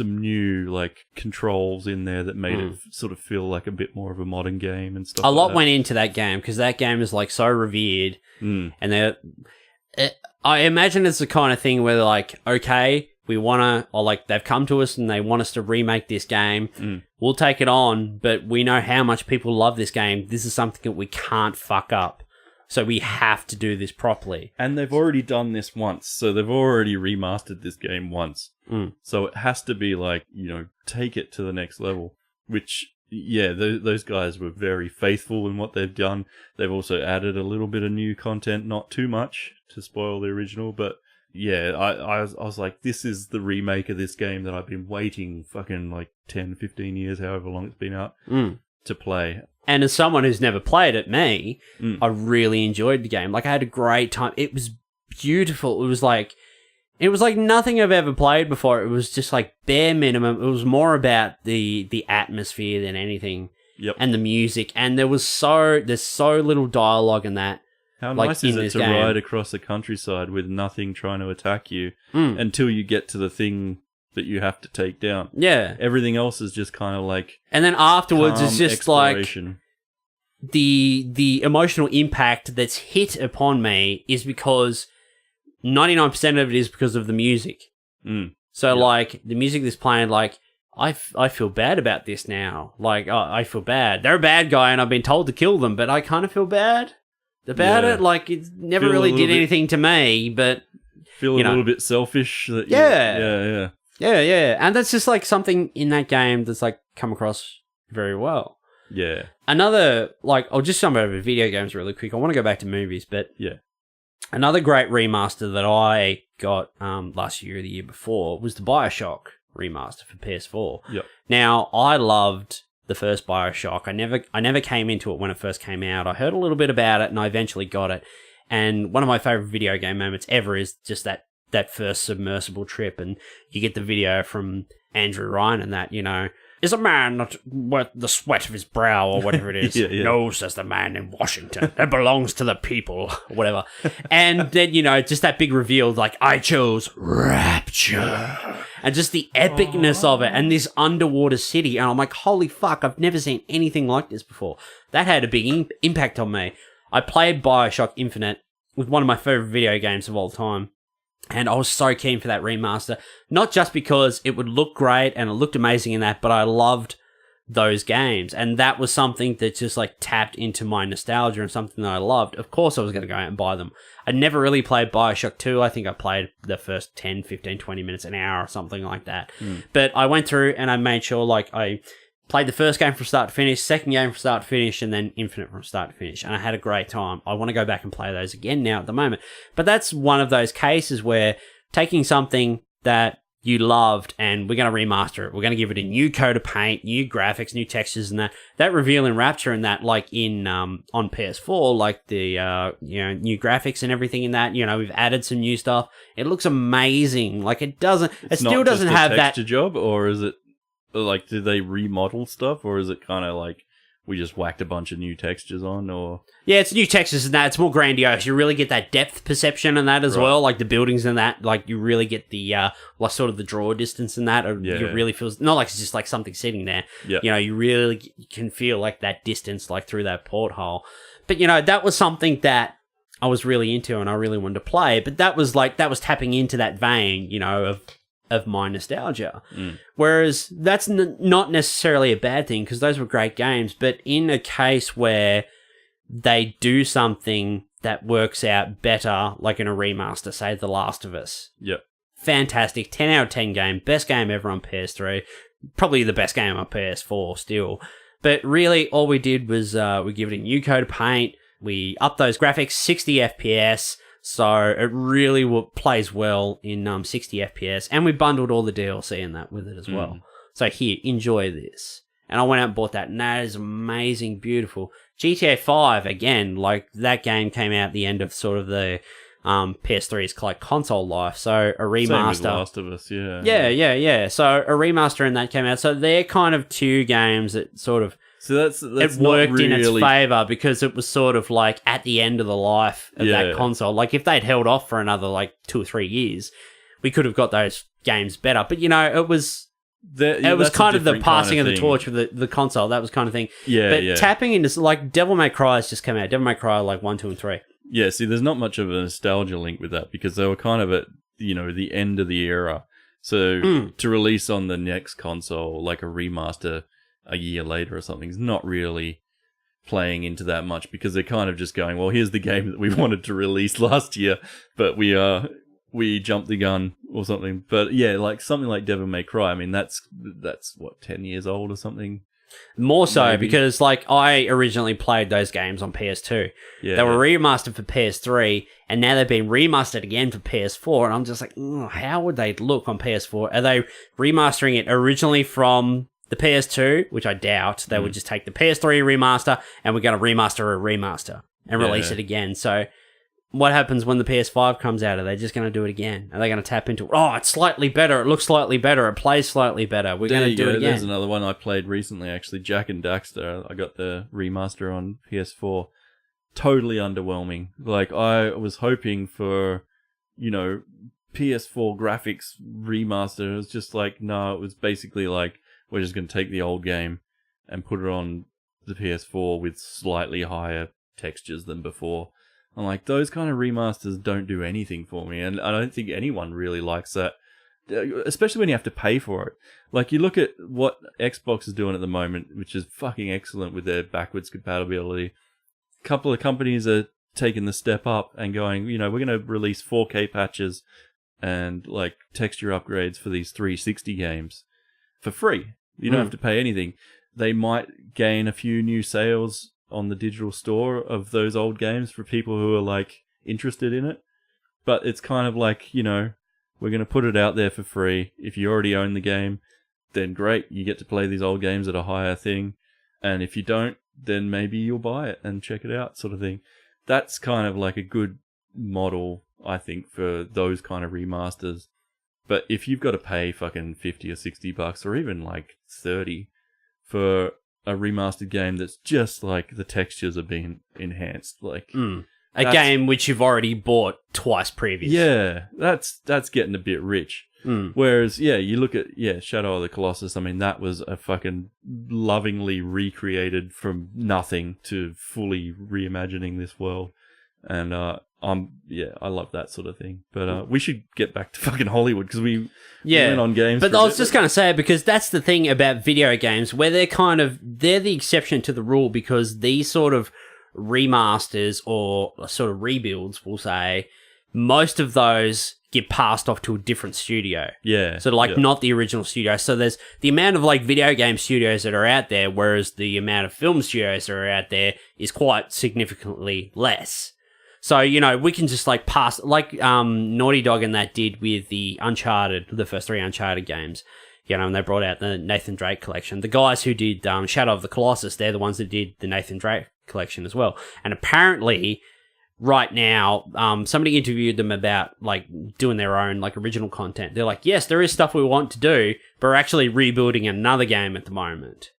new controls in there that made it sort of feel like a bit more of a modern game and stuff. A lot went into that game because that game is so revered, and I imagine it's the kind of thing where they're like, okay, we want to, or they've come to us and they want us to remake this game. We'll take it on, but we know how much people love this game. This is something that we can't fuck up. So we have to do this properly. And they've already done this once. So they've already remastered this game once. So it has to be take it to the next level. Which, yeah, those guys were very faithful in what they've done. They've also added a little bit of new content, not too much to spoil the original. But yeah, I was like, this is the remake of this game that I've been waiting fucking 10, 15 years, however long it's been out, to play. And as someone who's never played it, I really enjoyed the game. I had a great time. It was beautiful. It was like nothing I've ever played before. It was just bare minimum. It was more about the atmosphere than anything. Yep. And the music. And there's so little dialogue in that. How nice is it to ride across the countryside with nothing trying to attack you until you get to the thing that you have to take down. Yeah. Everything else is just kind of and then afterwards it's just exploration. The emotional impact that's hit upon me is because 99% of it is because of the music. So the music that's playing, I feel bad about this now. I feel bad. They're a bad guy and I've been told to kill them, but I kind of feel bad about it. It never really did anything to me, but feel a little bit selfish. Yeah. And that's just something in that game that's come across very well. Yeah. Another, I'll just jump over video games really quick. I want to go back to movies, but yeah. Another great remaster that I got last year or the year before was the BioShock remaster for PS4. Yep. Now, I loved the first BioShock. I never came into it when it first came out. I heard a little bit about it and I eventually got it. And one of my favorite video game moments ever is just that first submersible trip, and you get the video from Andrew Ryan and that, is a man not worth the sweat of his brow or whatever it is. Yeah. No, says the man in Washington. It belongs to the people, or whatever. And then, just that big reveal, like, I chose Rapture. And just the epicness of it and this underwater city. And I'm like, holy fuck, I've never seen anything like this before. That had a big impact on me. I played Bioshock Infinite with one of my favorite video games of all time. And I was so keen for that remaster, not just because it would look great and it looked amazing in that, but I loved those games. And that was something that just like tapped into my nostalgia and something that I loved. Of course, I was going to go out and buy them. I never really played Bioshock 2. I think I played the first 10, 15, 20 minutes, an hour or something like that. But I went through and I made sure like I played the first game from start to finish, second game from start to finish, and then Infinite from start to finish. And I had a great time. I want to go back and play those again now at the moment. But that's one of those cases where taking something that you loved and we're going to remaster it. We're going to give it a new coat of paint, new graphics, new textures, and that reveal in Rapture and that like in on PS4, like the new graphics and everything in that. We've added some new stuff. It looks amazing. Like it still doesn't have that texture job, or is it? Like, do they remodel stuff, or is it kind of like we just whacked a bunch of new textures on, or... Yeah, it's new textures and that. It's more grandiose. You really get that depth perception in that as well, like the buildings and that. Like, you really get the, like, sort of the draw distance in that. It really feels... Not like it's just like something sitting there. Yeah. You really can feel like that distance, like, through that porthole. But, that was something that I was really into and I really wanted to play. But that was tapping into that vein, of my nostalgia. Whereas that's not necessarily a bad thing because those were great games, but in a case where they do something that works out better, like in a remaster, say The Last of Us. Yep. Fantastic. 10 out of 10 game. Best game ever on PS3. Probably the best game on PS4 still. But really, all we did was we give it a new coat of paint. We upped those graphics, 60 FPS. So it really plays well in 60 FPS. And we bundled all the DLC in that with it as well. So here, enjoy this. And I went out and bought that. And that is amazing, beautiful. GTA 5, again, like that game came out at the end of sort of the PS3's like console life. So a remaster. Same with Last of Us, yeah. Yeah. So a remaster in that came out. So they're kind of two games that sort of... So that's it worked in its favour because it was sort of like at the end of the life of that console. Like if they'd held off for another like 2 or 3 years, we could have got those games better. But it was kind of the passing of the torch with the console. That was kind of thing. But tapping into like Devil May Cry has just come out. Devil May Cry like 1, 2, and 3. Yeah, see, there's not much of a nostalgia link with that because they were kind of at the end of the era. So to release on the next console like a remaster a year later or something is not really playing into that much because they're kind of just going, well, here's the game that we wanted to release last year, but we jumped the gun or something. But yeah, like something like Devil May Cry, I mean, that's what, 10 years old or something? More so, maybe. Because like I originally played those games on PS2. Yeah, they were remastered for PS3, and now they've been remastered again for PS4, and I'm just like, how would they look on PS4? Are they remastering it originally from the PS2, which I doubt? They would just take the PS3 remaster and we're going to remaster a remaster and release it again. So what happens when the PS5 comes out? Are they just going to do it again? Are they going to tap into, it's slightly better, it looks slightly better, it plays slightly better, we're going to do it again? There's another one I played recently, actually, Jak and Daxter. I got the remaster on PS4. Totally underwhelming. Like, I was hoping for, PS4 graphics remaster. It was just like, no, it was basically like, we're just going to take the old game and put it on the PS4 with slightly higher textures than before. I'm like, those kind of remasters don't do anything for me, and I don't think anyone really likes that, especially when you have to pay for it. Like, you look at what Xbox is doing at the moment, which is fucking excellent with their backwards compatibility. A couple of companies are taking the step up and going, we're going to release 4K patches and, like, texture upgrades for these 360 games for free. You don't have to pay anything. They might gain a few new sales on the digital store of those old games for people who are like interested in it. But it's kind of like, we're going to put it out there for free. If you already own the game, then great. You get to play these old games at a higher thing. And if you don't, then maybe you'll buy it and check it out, sort of thing. That's kind of like a good model, I think, for those kind of remasters. But if you've got to pay fucking $50 or $60 or even like 30 for a remastered game that's just like the textures are being enhanced. Like a game which you've already bought twice previous. Yeah, that's getting a bit rich. Whereas, you look at Shadow of the Colossus. I mean, that was a fucking lovingly recreated from nothing to fully reimagining this world, and I love that sort of thing. But we should get back to fucking Hollywood because we went on games. But I was just going to say, because that's the thing about video games, where they're the exception to the rule, because these sort of remasters or sort of rebuilds, we'll say, most of those get passed off to a different studio. Yeah. So, not the original studio. So, there's the amount of, video game studios that are out there, whereas the amount of film studios that are out there is quite significantly less. So, we can just, pass... Naughty Dog and that did with the first 3 Uncharted games. And they brought out the Nathan Drake collection. The guys who did Shadow of the Colossus, they're the ones that did the Nathan Drake collection as well. And apparently... right now, somebody interviewed them about, doing their own, original content. They're like, yes, there is stuff we want to do, but we're actually rebuilding another game at the moment.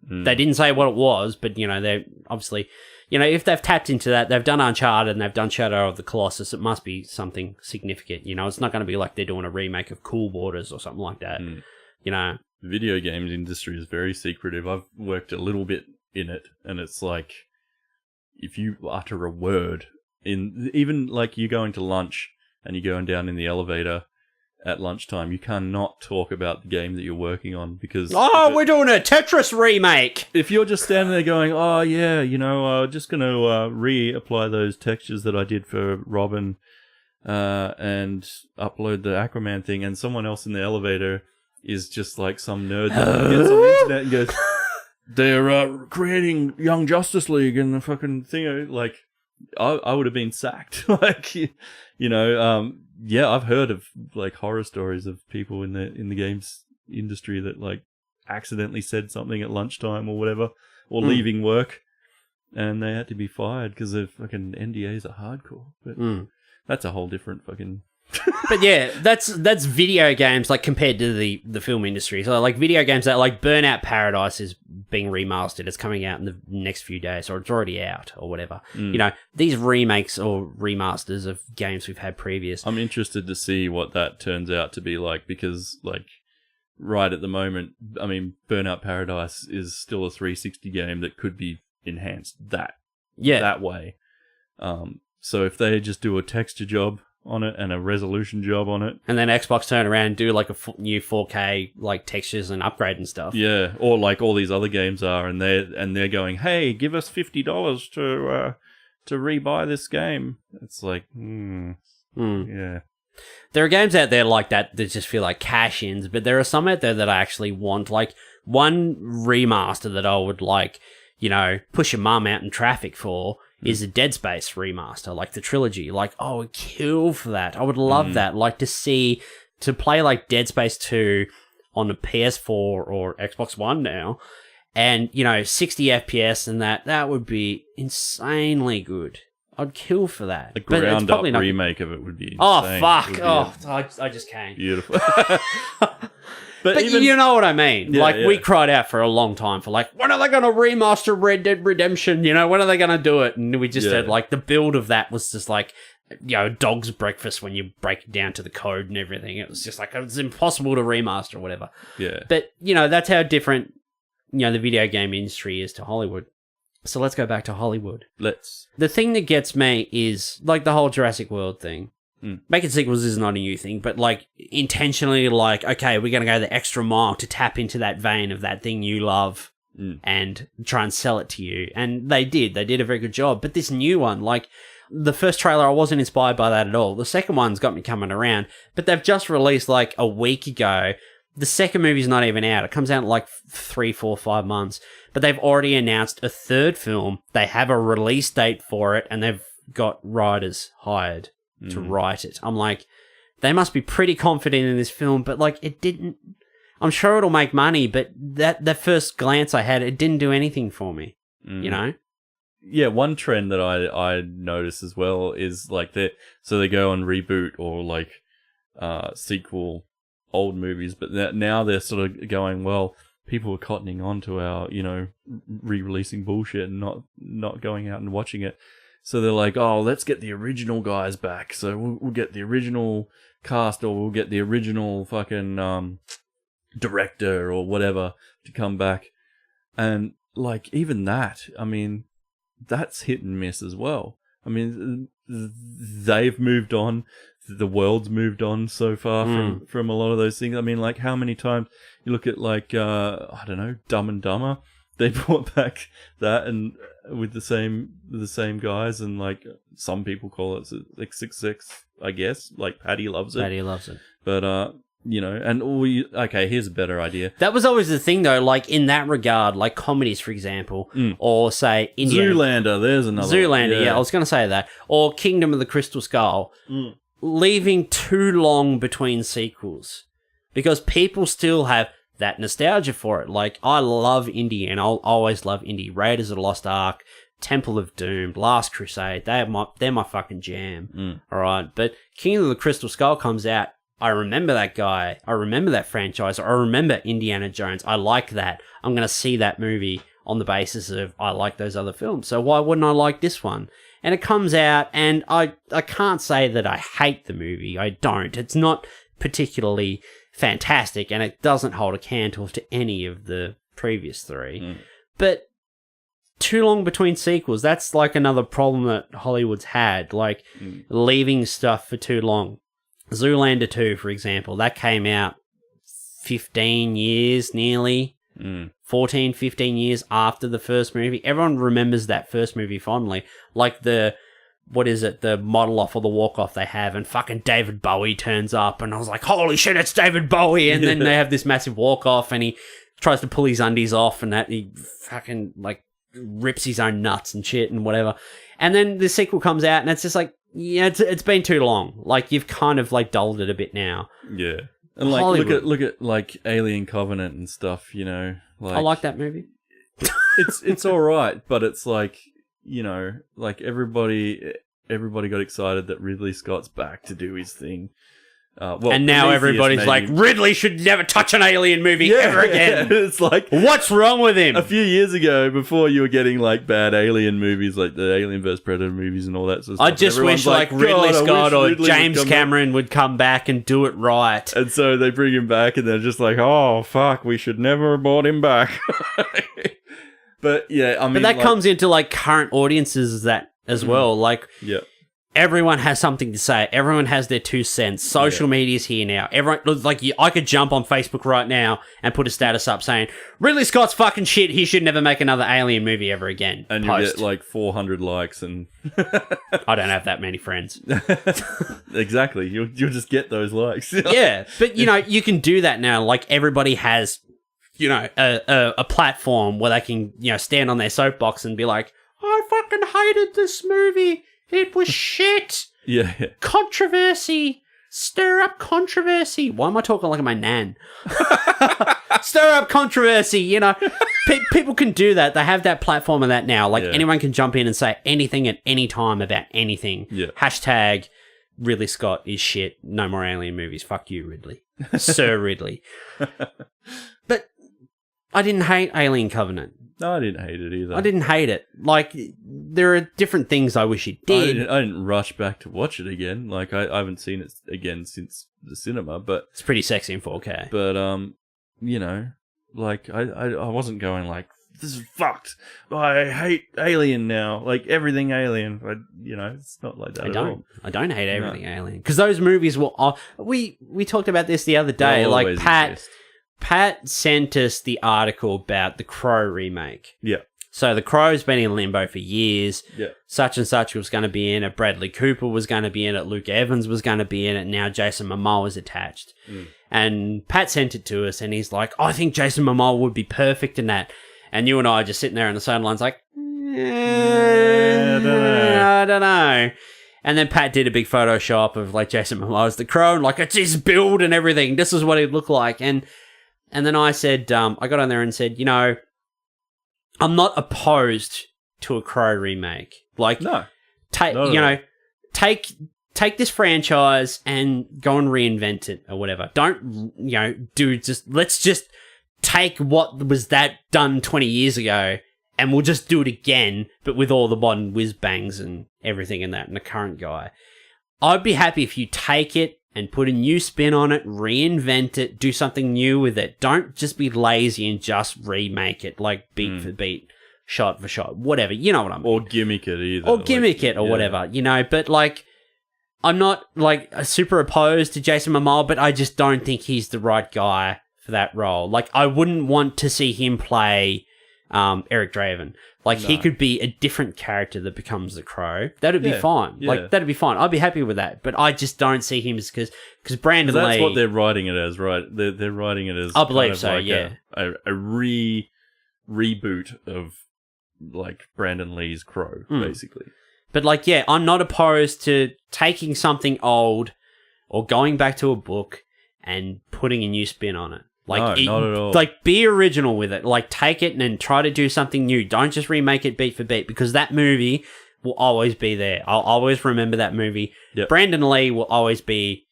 They didn't say what it was, but, they're obviously... if they've tapped into that, they've done Uncharted and they've done Shadow of the Colossus, it must be something significant. It's not going to be like they're doing a remake of Cool Borders or something like that. The video games industry is very secretive. I've worked a little bit in it, and it's like, if you utter a word... even you going to lunch and you're going down in the elevator at lunchtime, you cannot talk about the game that you're working on because... we're doing a Tetris remake! If you're just standing there going, just going to reapply those textures that I did for Robin and upload the Aquaman thing, and someone else in the elevator is just like some nerd that gets on the internet and goes, they're creating Young Justice League and the fucking thing, I would have been sacked. I've heard of horror stories of people in the games industry that accidentally said something at lunchtime or whatever, or leaving work, and they had to be fired because their fucking NDAs are hardcore. But that's a whole different fucking... But yeah, that's video games compared to the film industry. So video games that Burnout Paradise is being remastered. It's coming out in the next few days, or it's already out, or whatever. These remakes or remasters of games we've had previous. I'm interested to see what that turns out to be because right at the moment, I mean, Burnout Paradise is still a 360 game that could be enhanced that way. So if they just do a texture job on it and a resolution job on it, and then Xbox turn around and do a new 4K textures and upgrade and stuff, or all these other games are, and they're going, hey, give us $50 to rebuy this game. It's yeah. There are games out there like that just feel like cash-ins, but there are some out there that I actually want. One remaster that I would push your mum out in traffic for is a Dead Space remaster, the trilogy. I would kill for that. I would love that. To play Dead Space 2 on a PS4 or Xbox One now, and 60 FPS and that would be insanely good. I'd kill for that. A ground up remake of it would be insane. Oh fuck! I just can't. Beautiful. But you know what I mean. We cried out for a long time for when are they going to remaster Red Dead Redemption? When are they going to do it? And we just had the build of that was just dog's breakfast when you break it down to the code and everything. It was just it's impossible to remaster or whatever. Yeah. But, that's how different, the video game industry is to Hollywood. So let's go back to Hollywood. The thing that gets me is the whole Jurassic World thing. Making sequels is not a new thing, but intentionally okay, we're going to go the extra mile to tap into that vein of that thing you love and try and sell it to you. And they did a very good job. But this new one, the first trailer, I wasn't inspired by that at all. The second one's got me coming around, but they've just released a week ago. The second movie's not even out. It comes out in 3, 4, 5 months, but they've already announced a third film. They have a release date for it, and they've got writers hired to write it. I'm they must be pretty confident in this film, but it didn't. I'm sure it'll make money, but that first glance I had, it didn't do anything for me. Yeah, one trend that I notice as well is they go and reboot or sequel old movies, but now they're sort of going, well, people were cottoning on to our, re-releasing bullshit and not going out and watching it. So they're like, oh, let's get the original guys back. So we'll get the original cast, or we'll get the original fucking director or whatever to come back. And like, even that, I mean, that's hit and miss as well. I mean, they've moved on. The world's moved on so far from a lot of those things. I mean, like, how many times you look at, like, I don't know, Dumb and Dumber, they brought back that and with the same guys, and like some people call it like 6 I guess. Like Paddy loves it. Paddy loves it. But and okay, here's a better idea. That was always the thing, though. Like in that regard, like comedies, for example, or say Zoolander. There's another Zoolander. Yeah, I was going to say that, or Kingdom of the Crystal Skull. Leaving too long between sequels because people still have that nostalgia for it. Like, I love indie, and I'll always love indie. Raiders of the Lost Ark, Temple of Doom, Last Crusade, they're my fucking jam. All right, but Kingdom of the Crystal Skull comes out. I remember that guy. I remember that franchise. I remember Indiana Jones. I like that. I'm going to see that movie on the basis of I like those other films. So why wouldn't I like this one? And it comes out, and I can't say that I hate the movie. I don't. It's not particularly fantastic, and it doesn't hold a candle to any of the previous three. But too long between sequels, that's like another problem that Hollywood's had, like leaving stuff for too long. Zoolander 2, for example, that came out 15 years nearly. 14, 15 years after the first movie. Everyone remembers that first movie fondly. Like the model off or the walk off they have, and fucking David Bowie turns up, and I was like, holy shit, it's David Bowie. And then they have this massive walk off, and he tries to pull his undies off, and that he fucking like rips his own nuts and shit and whatever. And then the sequel comes out, and it's just like, yeah, it's been too long. Like, you've kind of like dulled it a bit now. Yeah. And like, Hollywood. look at like Alien Covenant and stuff, Like, I like that movie. it's all right, but it's like, like everybody got excited that Ridley Scott's back to do his thing. And now everybody's like, Ridley should never touch an alien movie ever again. It's like, what's wrong with him? A few years ago, before you were getting like bad alien movies, like the Alien vs Predator movies and all that sort of stuff. I just wish like Ridley Scott or James Cameron would come back and do it right. And so they bring him back, and they're just like, oh fuck, we should never have brought him back. But yeah, I mean, but that comes into like current audiences as well. Like, everyone has something to say. Everyone has their 2 cents. Social media's here now. Everyone, like, I could jump on Facebook right now and put a status up saying, Ridley Scott's fucking shit. He should never make another Alien movie ever again. And you get like 400 likes, and I don't have that many friends. Exactly. You'll just get those likes. Yeah, but you can do that now. Like, everybody has, a platform where they can, stand on their soapbox and be like, I fucking hated this movie. It was shit. Yeah. Controversy. Stir up controversy. Why am I talking like my nan? Stir up controversy. People can do that. They have that platform and that now. Like, anyone can jump in and say anything at any time about anything. Yeah. Hashtag Ridley Scott is shit. No more alien movies. Fuck you, Ridley. Sir Ridley. But I didn't hate Alien Covenant. No, I didn't hate it either. I didn't hate it. Like, there are different things I wish it did. I didn't rush back to watch it again. Like, I haven't seen it again since the cinema, but it's pretty sexy in 4K. But like, I wasn't going like, this is fucked. I hate Alien now. Like, everything Alien. It's not like that at all. I don't hate everything Alien, because those movies were. We talked about this the other day. Like, Pat sent us the article about the Crow remake. Yeah. So the Crow's been in limbo for years. Yeah. Such and such was going to be in it. Bradley Cooper was going to be in it. Luke Evans was going to be in it. Now Jason Momoa is attached. And Pat sent it to us, and he's like, I think Jason Momoa would be perfect in that. And you and I are just sitting there on the sidelines like, I don't know. And then Pat did a big Photoshop of like Jason Momoa as the Crow, and like, it's his build and everything. This is what he'd look like. And then I said, I got on there and said, I'm not opposed to a Crow remake. Like, no. Take this franchise and go and reinvent it or whatever. Don't, let's just take what was that done 20 years ago and we'll just do it again, but with all the modern whiz bangs and everything in that and the current guy. I'd be happy if you take it and put a new spin on it, reinvent it, do something new with it. Don't just be lazy and just remake it, like beat for beat, shot for shot, whatever. You know what I mean? Or gimmick it either. Or gimmick it or whatever, you know. But, like, I'm not, like, super opposed to Jason Momoa, but I just don't think he's the right guy for that role. Like, I wouldn't want to see him play Eric Draven. Like, he could be a different character that becomes the Crow. That'd be fine. Yeah. Like, that'd be fine. I'd be happy with that. But I just don't see him as... Because Brandon Lee... That's what they're writing it as, right? They're writing it as... I believe kind of so, like yeah. A reboot of, like, Brandon Lee's Crow, basically. But, like, yeah, I'm not opposed to taking something old or going back to a book and putting a new spin on it. Like, no, not at all. Like, be original with it. Like, take it and then try to do something new. Don't just remake it beat for beat, because that movie will always be there. I'll always remember that movie. Yep. Brandon Lee will always be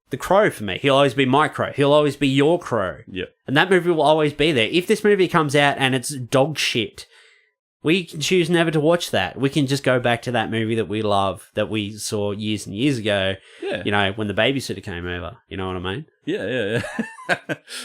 the Crow for me. He'll always be my Crow. He'll always be your Crow. Yep. And that movie will always be there. If this movie comes out and it's dog shit, we can choose never to watch that. We can just go back to that movie that we love, that we saw years and years ago, you know, when the babysitter came over. You know what I mean? Yeah.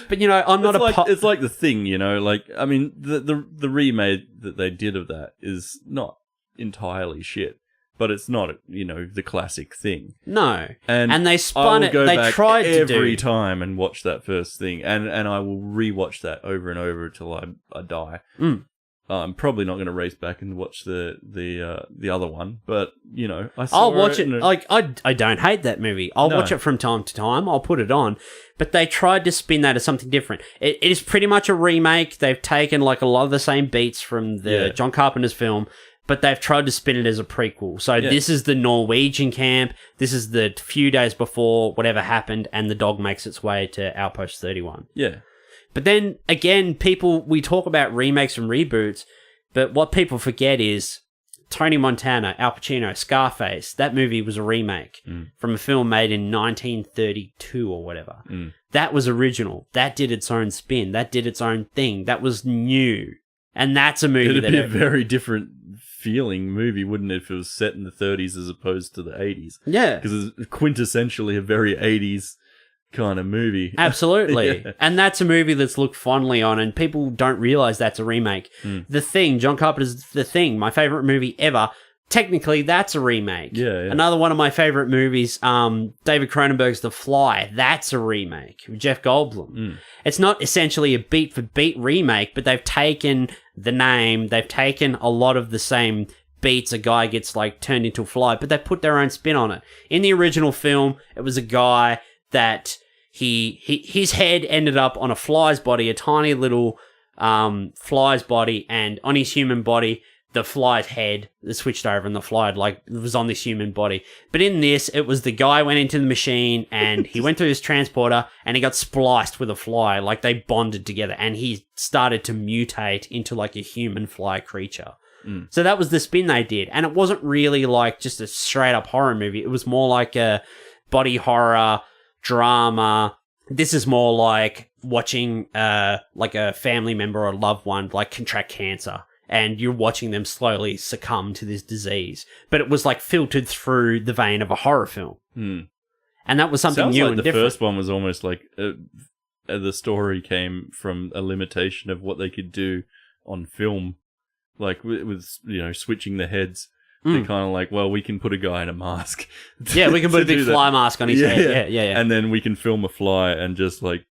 But, you know, I'm not it's like The Thing, you know? Like, I mean, the remake that they did of that is not entirely shit, but it's not, you know, the classic Thing. No. And they spun it. They tried to do every time and watch that first Thing, and I will rewatch that over and over until I die. I'm probably not going to race back and watch the other one, but, you know, I'll watch it. Like, I don't hate that movie. I'll watch it from time to time. I'll put it on. But they tried to spin that as something different. It is pretty much a remake. They've taken, like, a lot of the same beats from the John Carpenter's film, but they've tried to spin it as a prequel. So this is the Norwegian camp. This is the few days before whatever happened, and the dog makes its way to Outpost 31. Yeah. But then, again, we talk about remakes and reboots, but what people forget is Tony Montana, Al Pacino, Scarface, that movie was a remake from a film made in 1932 or whatever. That was original. That did its own spin. That did its own thing. That was new. And that's a movie It'd be a very different feeling movie, wouldn't it, if it was set in the 30s as opposed to the 80s? Yeah. Because it's quintessentially a very 80s kind of movie. Absolutely. And that's a movie that's looked fondly on, and people don't realize that's a remake. The Thing, John Carpenter's The Thing, my favorite movie ever. Technically, that's a remake. Yeah. Another one of my favorite movies, David Cronenberg's The Fly, that's a remake with Jeff Goldblum. It's not essentially a beat-for-beat remake, but they've taken the name, they've taken a lot of the same beats. A guy gets, like, turned into a fly, but they put their own spin on it. In the original film, it was a guy that his head ended up on a fly's body, a tiny little fly's body, and on his human body, the fly's head switched over and the fly was on this human body. But in this, it was the guy went into the machine and he went through his transporter and he got spliced with a fly, like they bonded together, and he started to mutate into like a human fly creature. So that was the spin they did, and it wasn't really like just a straight up horror movie. It was more like a body horror drama. This is more like watching like a family member or a loved one like contract cancer, and you're watching them slowly succumb to this disease. But it was like filtered through the vein of a horror film. And that was something new and different. The first one was almost like the story came from a limitation of what they could do on film, like with you know, switching the heads. They're kind of like, well, we can put a guy in a mask. Yeah, we can put a big fly mask on his head. Yeah. And then we can film a fly and just, like,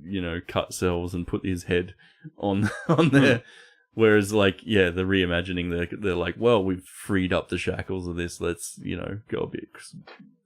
you know, cut cells and put his head on there. Whereas, like, the reimagining, they're like, well, we've freed up the shackles of this. Let's, you know, go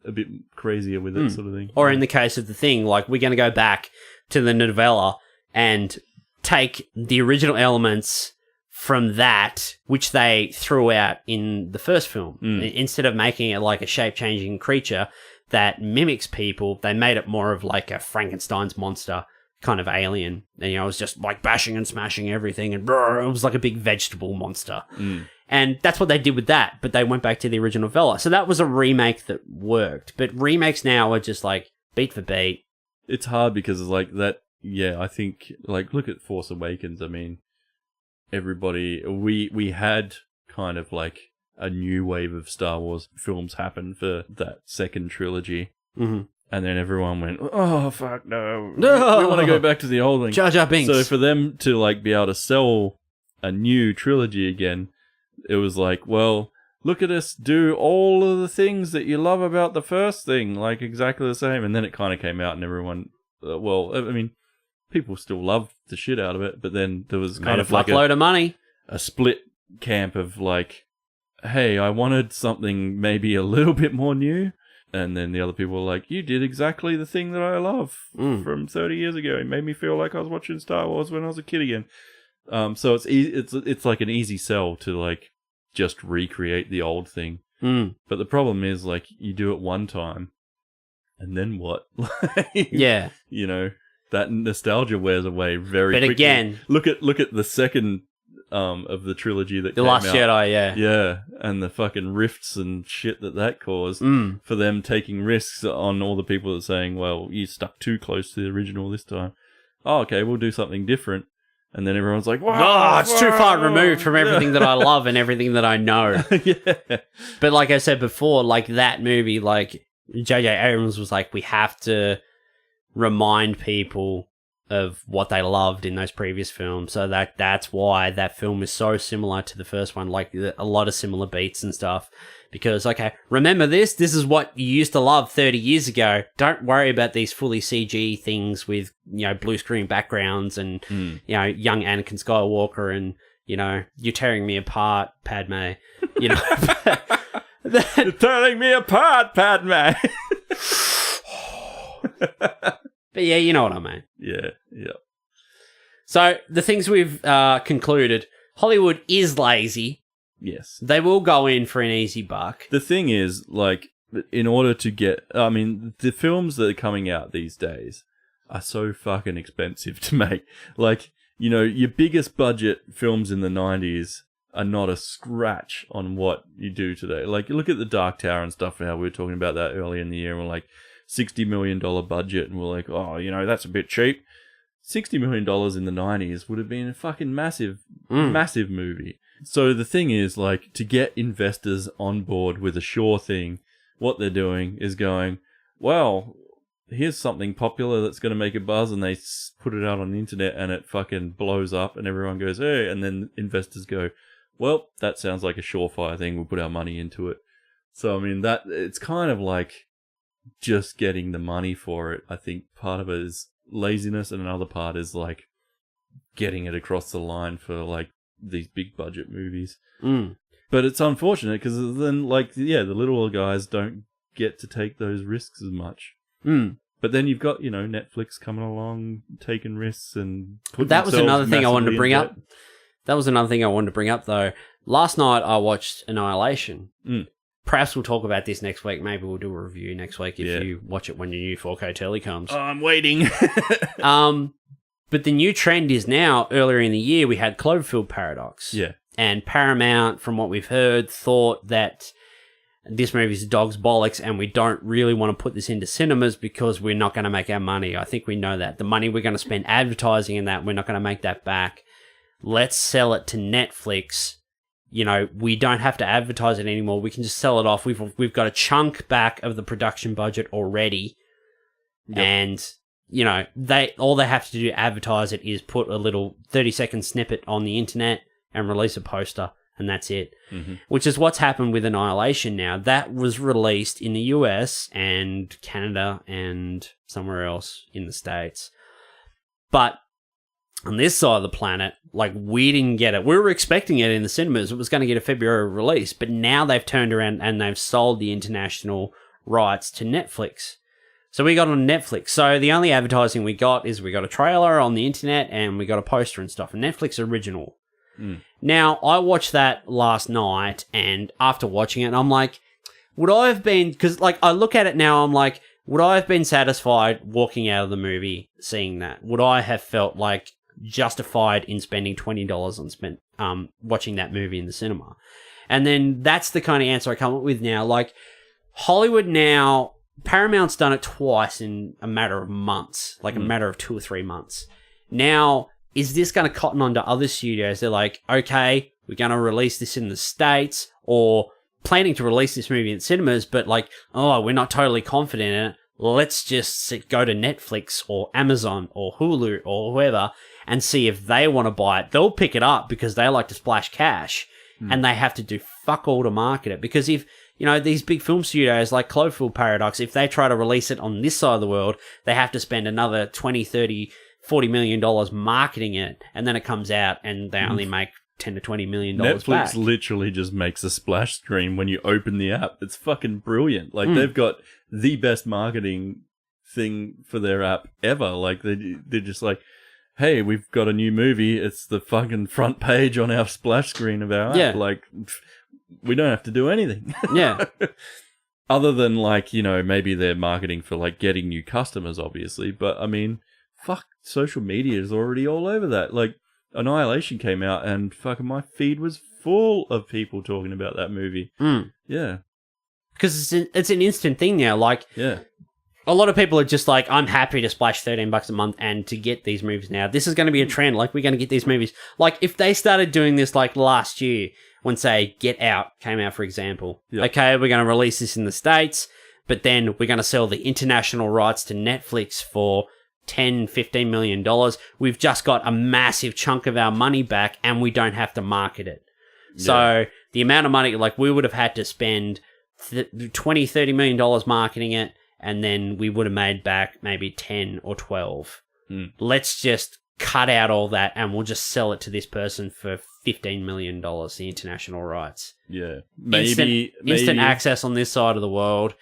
a bit crazier with it, sort of thing. Or in the case of The Thing, like, we're going to go back to the novella and take the original elements from that, which they threw out in the first film. Instead of making it like a shape-changing creature that mimics people, they made it more of like a Frankenstein's monster kind of alien. And, you know, it was just like bashing and smashing everything, and it was like a big vegetable monster. And that's what they did with that, but they went back to the original novella. So that was a remake that worked. But remakes now are just like beat for beat. It's hard because it's like that yeah, I think, like, look at Force Awakens. I mean, everybody, we had kind of like a new wave of Star Wars films happen for that second trilogy. Mm-hmm. And then everyone went, oh, fuck, no. We want to go back to the old thing. Jar Jar Binks. So for them to, like, be able to sell a new trilogy again, it was like, well, look at us do all of the things that you love about the first thing, like, exactly the same. And then it kind of came out and everyone, well, I mean, people still loved the shit out of it, but then there was kind of like fuckload of money. A split camp of, like, hey, I wanted something maybe a little bit more new. And then the other people were like, you did exactly the thing that I love from 30 years ago. It made me feel like I was watching Star Wars when I was a kid again. So it's like an easy sell to, like, just recreate the old thing. But the problem is, like, you do it one time, and then what? Yeah. You know, that nostalgia wears away very quickly. But again... Look at the second... of the trilogy that The came Last out. Jedi, yeah. Yeah, and the fucking rifts and shit that caused for them taking risks on all the people that are saying, well, you stuck too close to the original this time. Oh, okay, we'll do something different. And then everyone's like, wow, oh, it's too far removed from everything that I love and everything that I know. Yeah. But like I said before, like that movie, like J.J. Abrams was like, we have to remind people of what they loved in those previous films. So that's why that film is so similar to the first one, like a lot of similar beats and stuff. Because, okay, remember this? This is what you used to love 30 years ago. Don't worry about these fully CG things with, you know, blue screen backgrounds and, you know, young Anakin Skywalker and, you know, you're tearing me apart, Padme. You know. You're tearing me apart, Padme. But yeah, you know what I mean. Yeah. So the things we've concluded, Hollywood is lazy. Yes. They will go in for an easy buck. The thing is, like, in order to get... I mean, the films that are coming out these days are so fucking expensive to make. Like, you know, your biggest budget films in the 90s are not a scratch on what you do today. Like, you look at The Dark Tower and stuff, how we were talking about that earlier in the year, and we're like, $60 million budget, and we're like, oh, you know, that's a bit cheap. $60 million in the 90s would have been a fucking massive movie. So the thing is, like, to get investors on board with a sure thing, what they're doing is going, well, here's something popular that's going to make a buzz, and they put it out on the internet, and it fucking blows up, and everyone goes, hey, and then investors go, well, that sounds like a surefire thing, we'll put our money into it. So, I mean, that it's kind of like just getting the money for it. I think part of it is laziness, and another part is like getting it across the line for like these big budget movies. But it's unfortunate because then, like, yeah, the little guys don't get to take those risks as much. But then you've got, you know, Netflix coming along, taking risks and putting that was another thing I wanted to bring up. up. That was another thing I wanted to bring up though. Last night I watched Annihilation. Perhaps we'll talk about this next week. Maybe we'll do a review next week if you watch it when your new 4K telly comes. Oh, I'm waiting. But the new trend is now, earlier in the year, we had Cloverfield Paradox. Yeah. And Paramount, from what we've heard, thought that this movie's a dog's bollocks and we don't really want to put this into cinemas because we're not going to make our money. I think we know that. The money we're going to spend advertising in that, we're not going to make that back. Let's sell it to Netflix. You know, we don't have to advertise it anymore. We can just sell it off. We've got a chunk back of the production budget already. Yep. And, you know, all they have to do to advertise it is put a little 30-second snippet on the internet and release a poster, and that's it. Which is what's happened with Annihilation now. That was released in the US and Canada and somewhere else in the States. But on this side of the planet, like, we didn't get it. We were expecting it in the cinemas. It was going to get a February release, but now they've turned around and they've sold the international rights to Netflix. So we got on Netflix. So the only advertising we got is we got a trailer on the internet and we got a poster and stuff. A Netflix original. Now, I watched that last night, and after watching it, I'm like, would I have been... Because, like, I look at it now, I'm like, would I have been satisfied walking out of the movie seeing that? Would I have felt, like, justified in spending $20 on watching that movie in the cinema? And then that's the kind of answer I come up with now. Like, Hollywood now Paramount's done it twice in a matter of months, like a matter of 2 or 3 months. Now, is this going to cotton on to other studios? They're like, okay, we're going to release this in the States, or planning to release this movie in cinemas, but like, oh, we're not totally confident in it. Let's just go to Netflix or Amazon or Hulu or whoever and see if they want to buy it. They'll pick it up because they like to splash cash, and they have to do fuck all to market it. Because if, you know, these big film studios like Cloverfield Paradox, if they try to release it on this side of the world, they have to spend another 20, 30, $40 million marketing it, and then it comes out and they only make 10 to $20 million Netflix back. literally just makes a splash screen when you open the app. It's fucking brilliant. Like, they've got the best marketing thing for their app ever. Like, they're just like, hey, we've got a new movie. It's the fucking front page on our splash screen of our app. Like, we don't have to do anything. Yeah. Other than, like, you know, maybe they're marketing for, like, getting new customers, obviously. But, I mean, fuck, social media is already all over that. Like, Annihilation came out and fucking my feed was full of people talking about that movie. Yeah. Because it's an instant thing now. Like, yeah. A lot of people are just like, I'm happy to splash $13 a month and to get these movies now. This is going to be a trend. Like, we're going to get these movies. Like, if they started doing this like last year, when, say, Get Out came out, for example. Yep. Okay, we're going to release this in the States, but then we're going to sell the international rights to Netflix for $10, $15 million. We've just got a massive chunk of our money back and we don't have to market it. Yeah. So the amount of money, like, we would have had to spend $20, $30 million marketing it, and then we would have made back maybe 10 or 12. Let's just cut out all that and we'll just sell it to this person for $15 million, the international rights. Yeah. Instant access on this side of the world.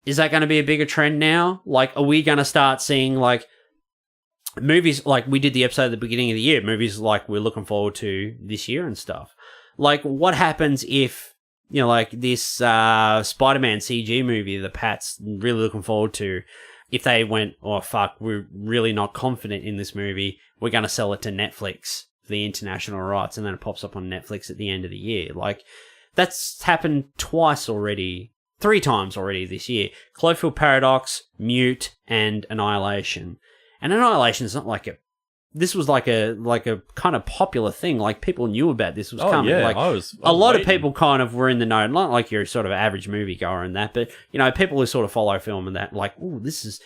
Is that going to be a bigger trend now? Like, are we going to start seeing, like, movies, like we did the episode at the beginning of the year, movies like we're looking forward to this year and stuff? Like, what happens if, you know, like this Spider-Man CG movie that Pat's really looking forward to, if they went, oh, fuck, we're really not confident in this movie, we're going to sell it to Netflix for the international rights, and then it pops up on Netflix at the end of the year. Like, that's happened twice already, 3 times already this year. Cloverfield Paradox, Mute, and Annihilation. And Annihilation is not like this was like a kind of popular thing. Like, people knew about this was coming. Yeah, like, I was a lot waiting. of people kind of were in the know, not like your sort of average moviegoer and that, but, you know, people who sort of follow film and that, like, oh, this is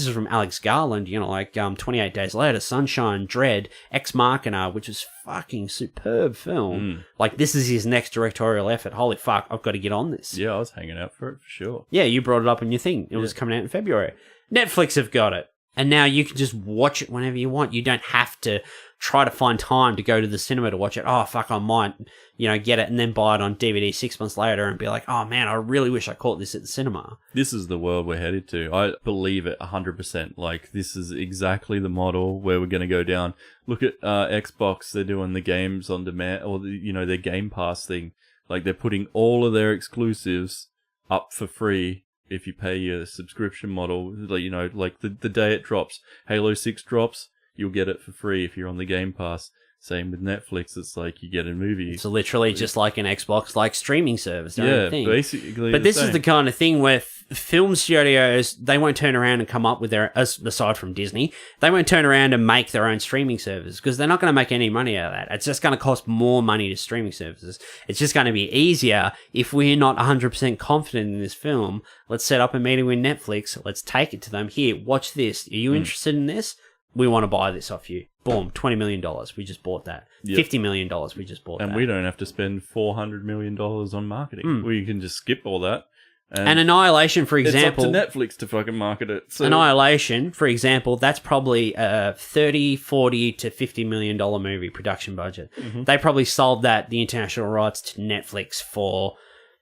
from Alex Garland, you know, like 28 Days Later, Sunshine, Dread, Ex Machina, which is fucking superb film. Like, this is his next directorial effort. Holy fuck, I've got to get on this. Yeah, I was hanging out for it for sure. Yeah, you brought it up in your thing. It was coming out in February. Netflix have got it. And now you can just watch it whenever you want. You don't have to try to find time to go to the cinema to watch it. Oh, fuck, I might, you know, get it and then buy it on DVD 6 months later and be like, oh, man, I really wish I caught this at the cinema. This is the world we're headed to. I believe it 100%. Like, this is exactly the model where we're going to go down. Look at Xbox. They're doing the games on demand, or, their Game Pass thing. Like, they're putting all of their exclusives up for free. If you pay your subscription model, like the day it drops, Halo 6 drops, you'll get it for free if you're on the Game Pass. Same with Netflix, it's like you get a movie. It's literally just like an Xbox, like, streaming service. Basically. But this is the kind of thing where film studios, they won't turn around and come up with their, aside from Disney, they won't turn around and make their own streaming service because they're not going to make any money out of that. It's just going to cost more money to streaming services. It's just going to be easier if we're not 100% confident in this film. Let's set up a meeting with Netflix. Let's take it to them. Here, watch this. Are you interested in this? We want to buy this off you. Boom, $20 million. We just bought that. Yep. $50 million. We just bought that. And we don't have to spend $400 million on marketing. We can just skip all that. And Annihilation, for example... It's up to Netflix to fucking market it. So. Annihilation, for example, that's probably a $30, $40 to $50 million movie production budget. Mm-hmm. They probably sold the international rights to Netflix for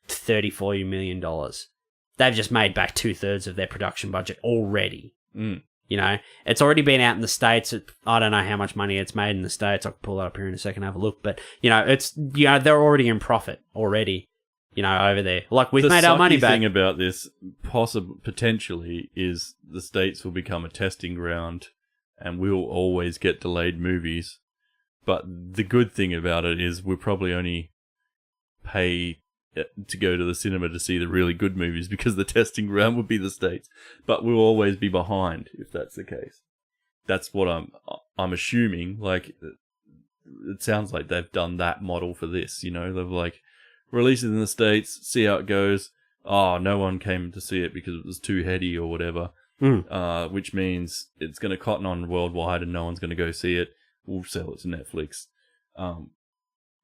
$30, $40 million. They've just made back 2/3 of their production budget already. You know, it's already been out in the States. I don't know how much money it's made in the States. I'll pull that up here in a second and have a look. But, they're already in profit already, over there. Like, we've made our money back. The thing about this, potentially, is the States will become a testing ground and we'll always get delayed movies. But the good thing about it is we'll probably only pay to go to the cinema to see the really good movies because the testing ground would be the States. But we'll always be behind if that's the case. That's what I'm assuming. Like, it sounds like they've done that model for this. You know, they've like released it in the States, see how it goes. Oh, no one came to see it because it was too heady or whatever. Which means it's going to cotton on worldwide and no one's going to go see it. We'll sell it to Netflix.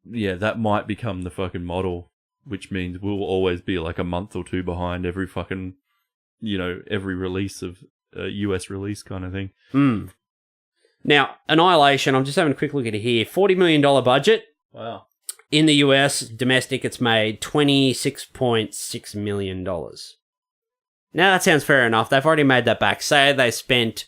Yeah, that might become the fucking model, which means we'll always be like a month or two behind every fucking, you know, every release of US release kind of thing. Now, Annihilation, I'm just having a quick look at it here. $40 million budget. Wow. In the US, domestic, it's made $26.6 million. Now, that sounds fair enough. They've already made that back. Say they spent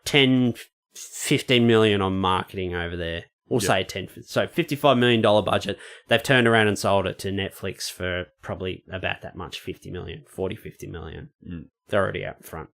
10, 15 million on marketing over there. We'll say 10. So $55 million budget. They've turned around and sold it to Netflix for probably about that much, 50 million, 40, 50 million. They're already out in front.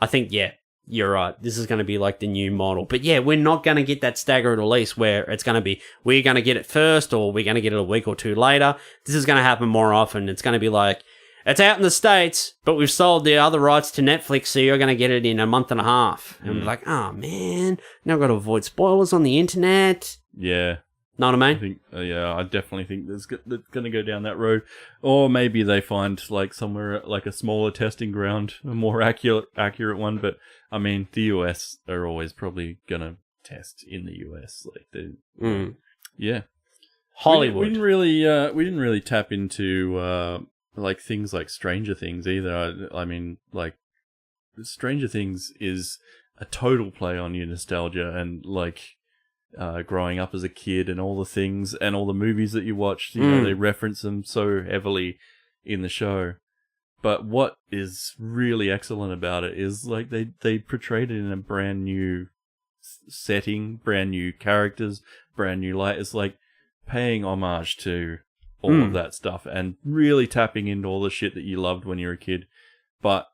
I think, yeah, you're right. This is going to be like the new model. But yeah, we're not going to get that staggered release where it's going to be, we're going to get it first or we're going to get it a week or two later. This is going to happen more often. It's going to be like, it's out in the States, but we've sold the other rights to Netflix, so you're going to get it in a month and a half. And we're like, oh, man, now I've got to avoid spoilers on the internet. Yeah. Know what I mean? I think, I definitely think that's going to go down that road. Or maybe they find like somewhere like a smaller testing ground, a more accurate one. But I mean, the US are always probably going to test in the US. Like yeah. Hollywood. We didn't really tap into like things like Stranger Things either. I mean, like Stranger Things is a total play on your nostalgia and like growing up as a kid and all the things and all the movies that you watched. You know, they reference them so heavily in the show. But what is really excellent about it is like they portrayed it in a brand new setting, brand new characters, brand new light. It's like paying homage to all of that stuff and really tapping into all the shit that you loved when you were a kid, but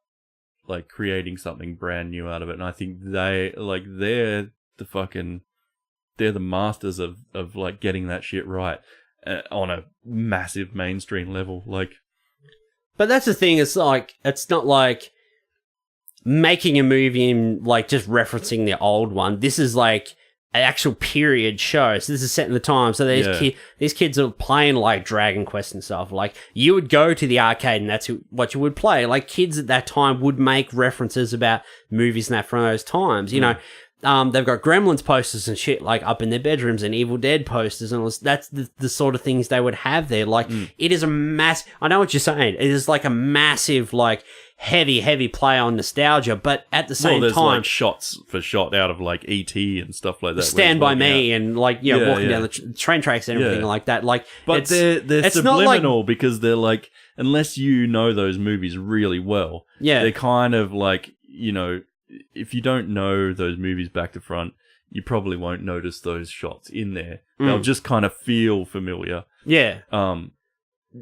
like creating something brand new out of it. And I think they're the masters of like getting that shit right on a massive mainstream level. Like, but that's the thing. It's like, it's not like making a movie and like just referencing the old one. This is like an actual period show. So this is set in the time. So these kids are playing like Dragon Quest and stuff. Like you would go to the arcade and that's what you would play. Like kids at that time would make references about movies and that from those times. You know, they've got Gremlins posters and shit like up in their bedrooms and Evil Dead posters and all this. That's the sort of things they would have there. Like it is a I know what you're saying. It is like a massive like heavy play on nostalgia, but at the same there's time, like shots for shot out of like E.T. and stuff like that. Stand By Me and like walking down the train tracks and everything like that. Like, but they're subliminal because they're like, unless you know those movies really well, they're kind of like, you know, if you don't know those movies back to front, you probably won't notice those shots in there. They'll just kind of feel familiar. Yeah.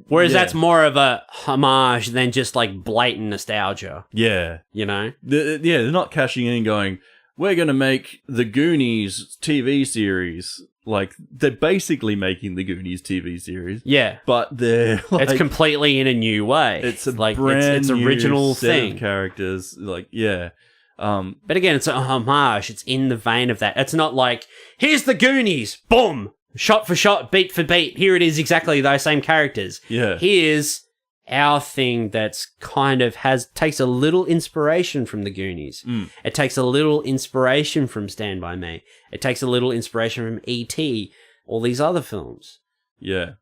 Whereas that's more of a homage than just like blatant nostalgia. Yeah. You know? They're not cashing in and going, we're going to make the Goonies TV series. Like, they're basically making the Goonies TV series. Yeah. But they're like, it's completely in a new way. It's a like brand it's new original set thing. of characters. Like, yeah. But again, it's a homage. It's in the vein of that. It's not like, here's the Goonies, boom, shot for shot, beat for beat. Here it is, exactly those same characters. Yeah. Here's our thing that's kind of takes a little inspiration from the Goonies. It takes a little inspiration from Stand By Me. It takes a little inspiration from E.T., all these other films. Yeah.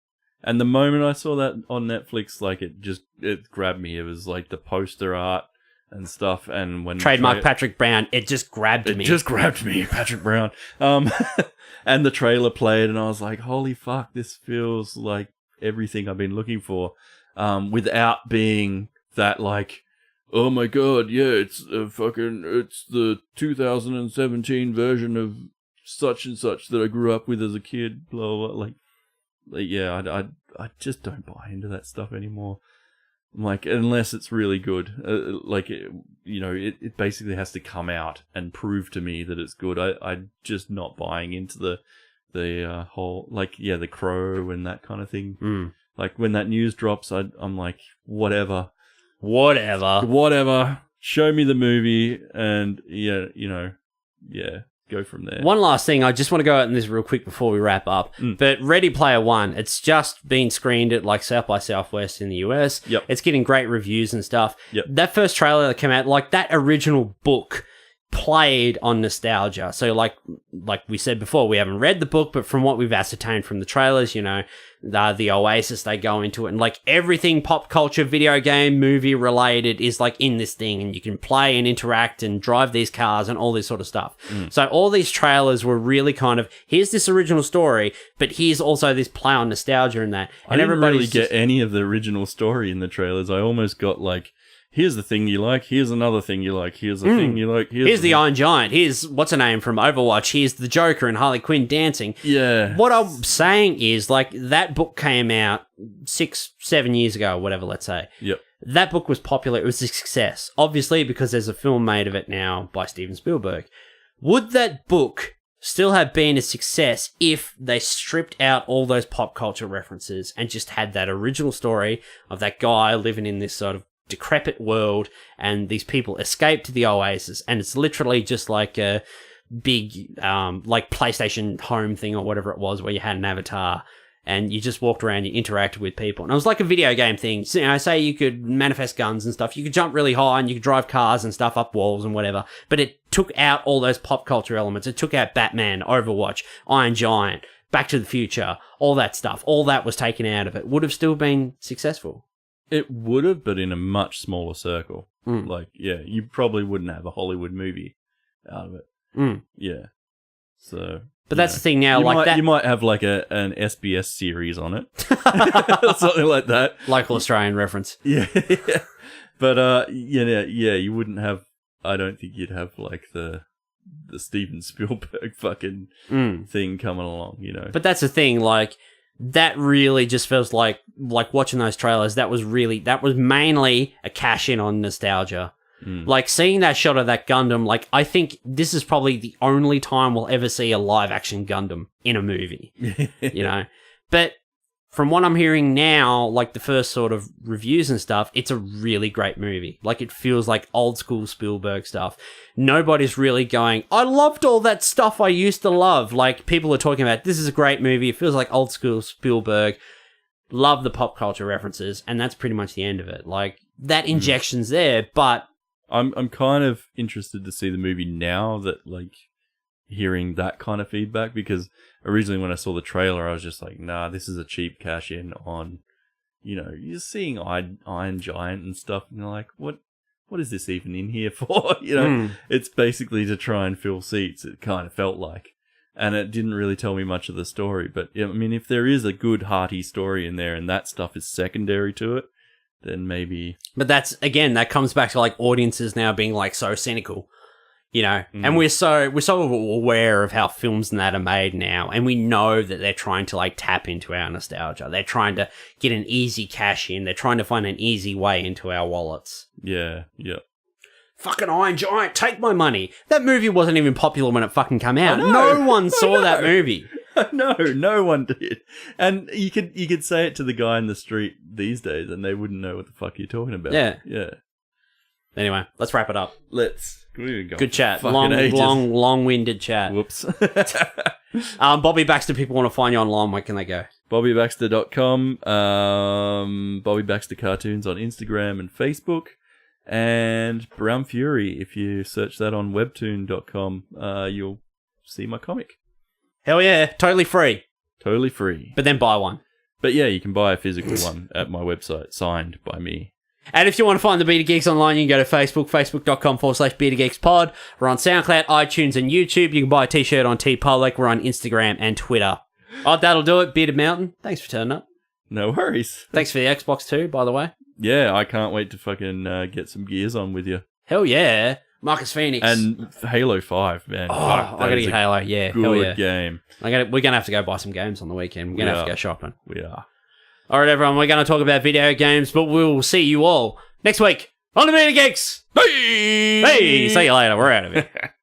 And the moment I saw that on Netflix, like it grabbed me. It was like the poster art and stuff, and when trademark Patrick Brown, it just grabbed me. It just grabbed me, Patrick Brown. And the trailer played, and I was like, "Holy fuck! This feels like everything I've been looking for." Without being that like, "Oh my god, yeah, it's the 2017 version of such and such that I grew up with as a kid." Blah blah. Like yeah, I just don't buy into that stuff anymore. Like, unless it's really good, it basically has to come out and prove to me that it's good. I'm just not buying into the whole, like, the Crow and that kind of thing. Like when that news drops, I'm like, whatever. Show me the movie, and yeah, go from there. One last thing, I just want to go out on this real quick before we wrap up. But Ready Player One, it's just been screened at like South by Southwest in the US. Yep. It's getting great reviews and stuff. Yep. That first trailer that came out, like that original book played on nostalgia. So like we said before, we haven't read the book, but from what we've ascertained from the trailers, the Oasis they go into it, and like everything pop culture, video game, movie related is like in this thing, and you can play and interact and drive these cars and all this sort of stuff. So all these trailers were really kind of, here's this original story, but here's also this play on nostalgia in that. And I didn't everybody really get any of the original story in the trailers. I almost got like, here's the thing you like, here's another thing you like, here's the thing you like, here's the Iron Giant, here's what's her name from Overwatch, here's the Joker and Harley Quinn dancing. Yeah. What I'm saying is, like, that book came out 6-7 years ago, or whatever, let's say. Yep. That book was popular, it was a success. Obviously, because there's a film made of it now by Steven Spielberg. Would that book still have been a success if they stripped out all those pop culture references and just had that original story of that guy living in this sort of decrepit world, and these people escape to the Oasis, and it's literally just like a big like PlayStation home thing or whatever it was, where you had an avatar and you just walked around, you interacted with people, and it was like a video game thing. So, say you could manifest guns and stuff, you could jump really high and you could drive cars and stuff up walls and whatever, but it took out all those pop culture elements. It took out Batman, Overwatch, Iron Giant, Back to the Future, all that stuff. All that was taken out of it. Would have still been successful. It would have, but in a much smaller circle. Like, yeah, you probably wouldn't have a Hollywood movie out of it. Yeah. So, but that's the thing now. You might have like an SBS series on it, or something like that. Local Australian reference. Yeah. But you wouldn't have. I don't think you'd have like the Steven Spielberg fucking thing coming along. But that's the thing. Like, that really just feels like watching those trailers. That was mainly a cash in on nostalgia. Like, seeing that shot of that Gundam, like, I think this is probably the only time we'll ever see a live action Gundam in a movie, But from what I'm hearing now, like the first sort of reviews and stuff, it's a really great movie. Like, it feels like old school Spielberg stuff. Nobody's really going, I loved all that stuff I used to love. Like, people are talking about, this is a great movie. It feels like old school Spielberg. Love the pop culture references. And that's pretty much the end of it. Like, that injection's there, but I'm kind of interested to see the movie now that, like, hearing that kind of feedback, because originally when I saw the trailer, I was just like, nah, this is a cheap cash in on, you're seeing Iron Giant and stuff, and you're like, what is this even in here for? It's basically to try and fill seats, it kind of felt like. And it didn't really tell me much of the story, but I mean, if there is a good hearty story in there and that stuff is secondary to it, then maybe. But that comes back to like audiences now being like so cynical, and we're so aware of how films and that are made now, and we know that they're trying to like tap into our nostalgia. They're trying to get an easy cash in. They're trying to find an easy way into our wallets. Yeah. Fucking Iron Giant, take my money. That movie wasn't even popular when it fucking came out. No one saw that movie. No one did. And you could say it to the guy in the street these days and they wouldn't know what the fuck you're talking about. Yeah. Anyway, let's wrap it up. Good chat. Long-winded chat. Whoops. Bobby Baxter, people want to find you online. Where can they go? BobbyBaxter.com. Bobby Baxter Cartoons on Instagram and Facebook. And Brown Fury, if you search that on webtoon.com, you'll see my comic. Hell yeah, totally free. Totally free. But then buy one. But yeah, you can buy a physical one at my website, signed by me. And if you want to find the Bearded Geeks online, you can go to Facebook, facebook.com/BeardedGeeksPod. We're on SoundCloud, iTunes, and YouTube. You can buy a t-shirt on TeePublic. We're on Instagram and Twitter. Oh, that'll do it. Bearded Mountain, thanks for turning up. No worries. Thanks for the Xbox too, by the way. Yeah, I can't wait to fucking get some Gears on with you. Hell yeah. Marcus Phoenix. And Halo 5, man. Oh, I gotta get Halo, yeah. Good game. We're gonna have to go buy some games on the weekend. We're gonna have to go shopping. We are. Alright, everyone, we're gonna talk about video games, but we'll see you all next week on the Bearded Geeks. Hey! Hey, see you later. We're out of here.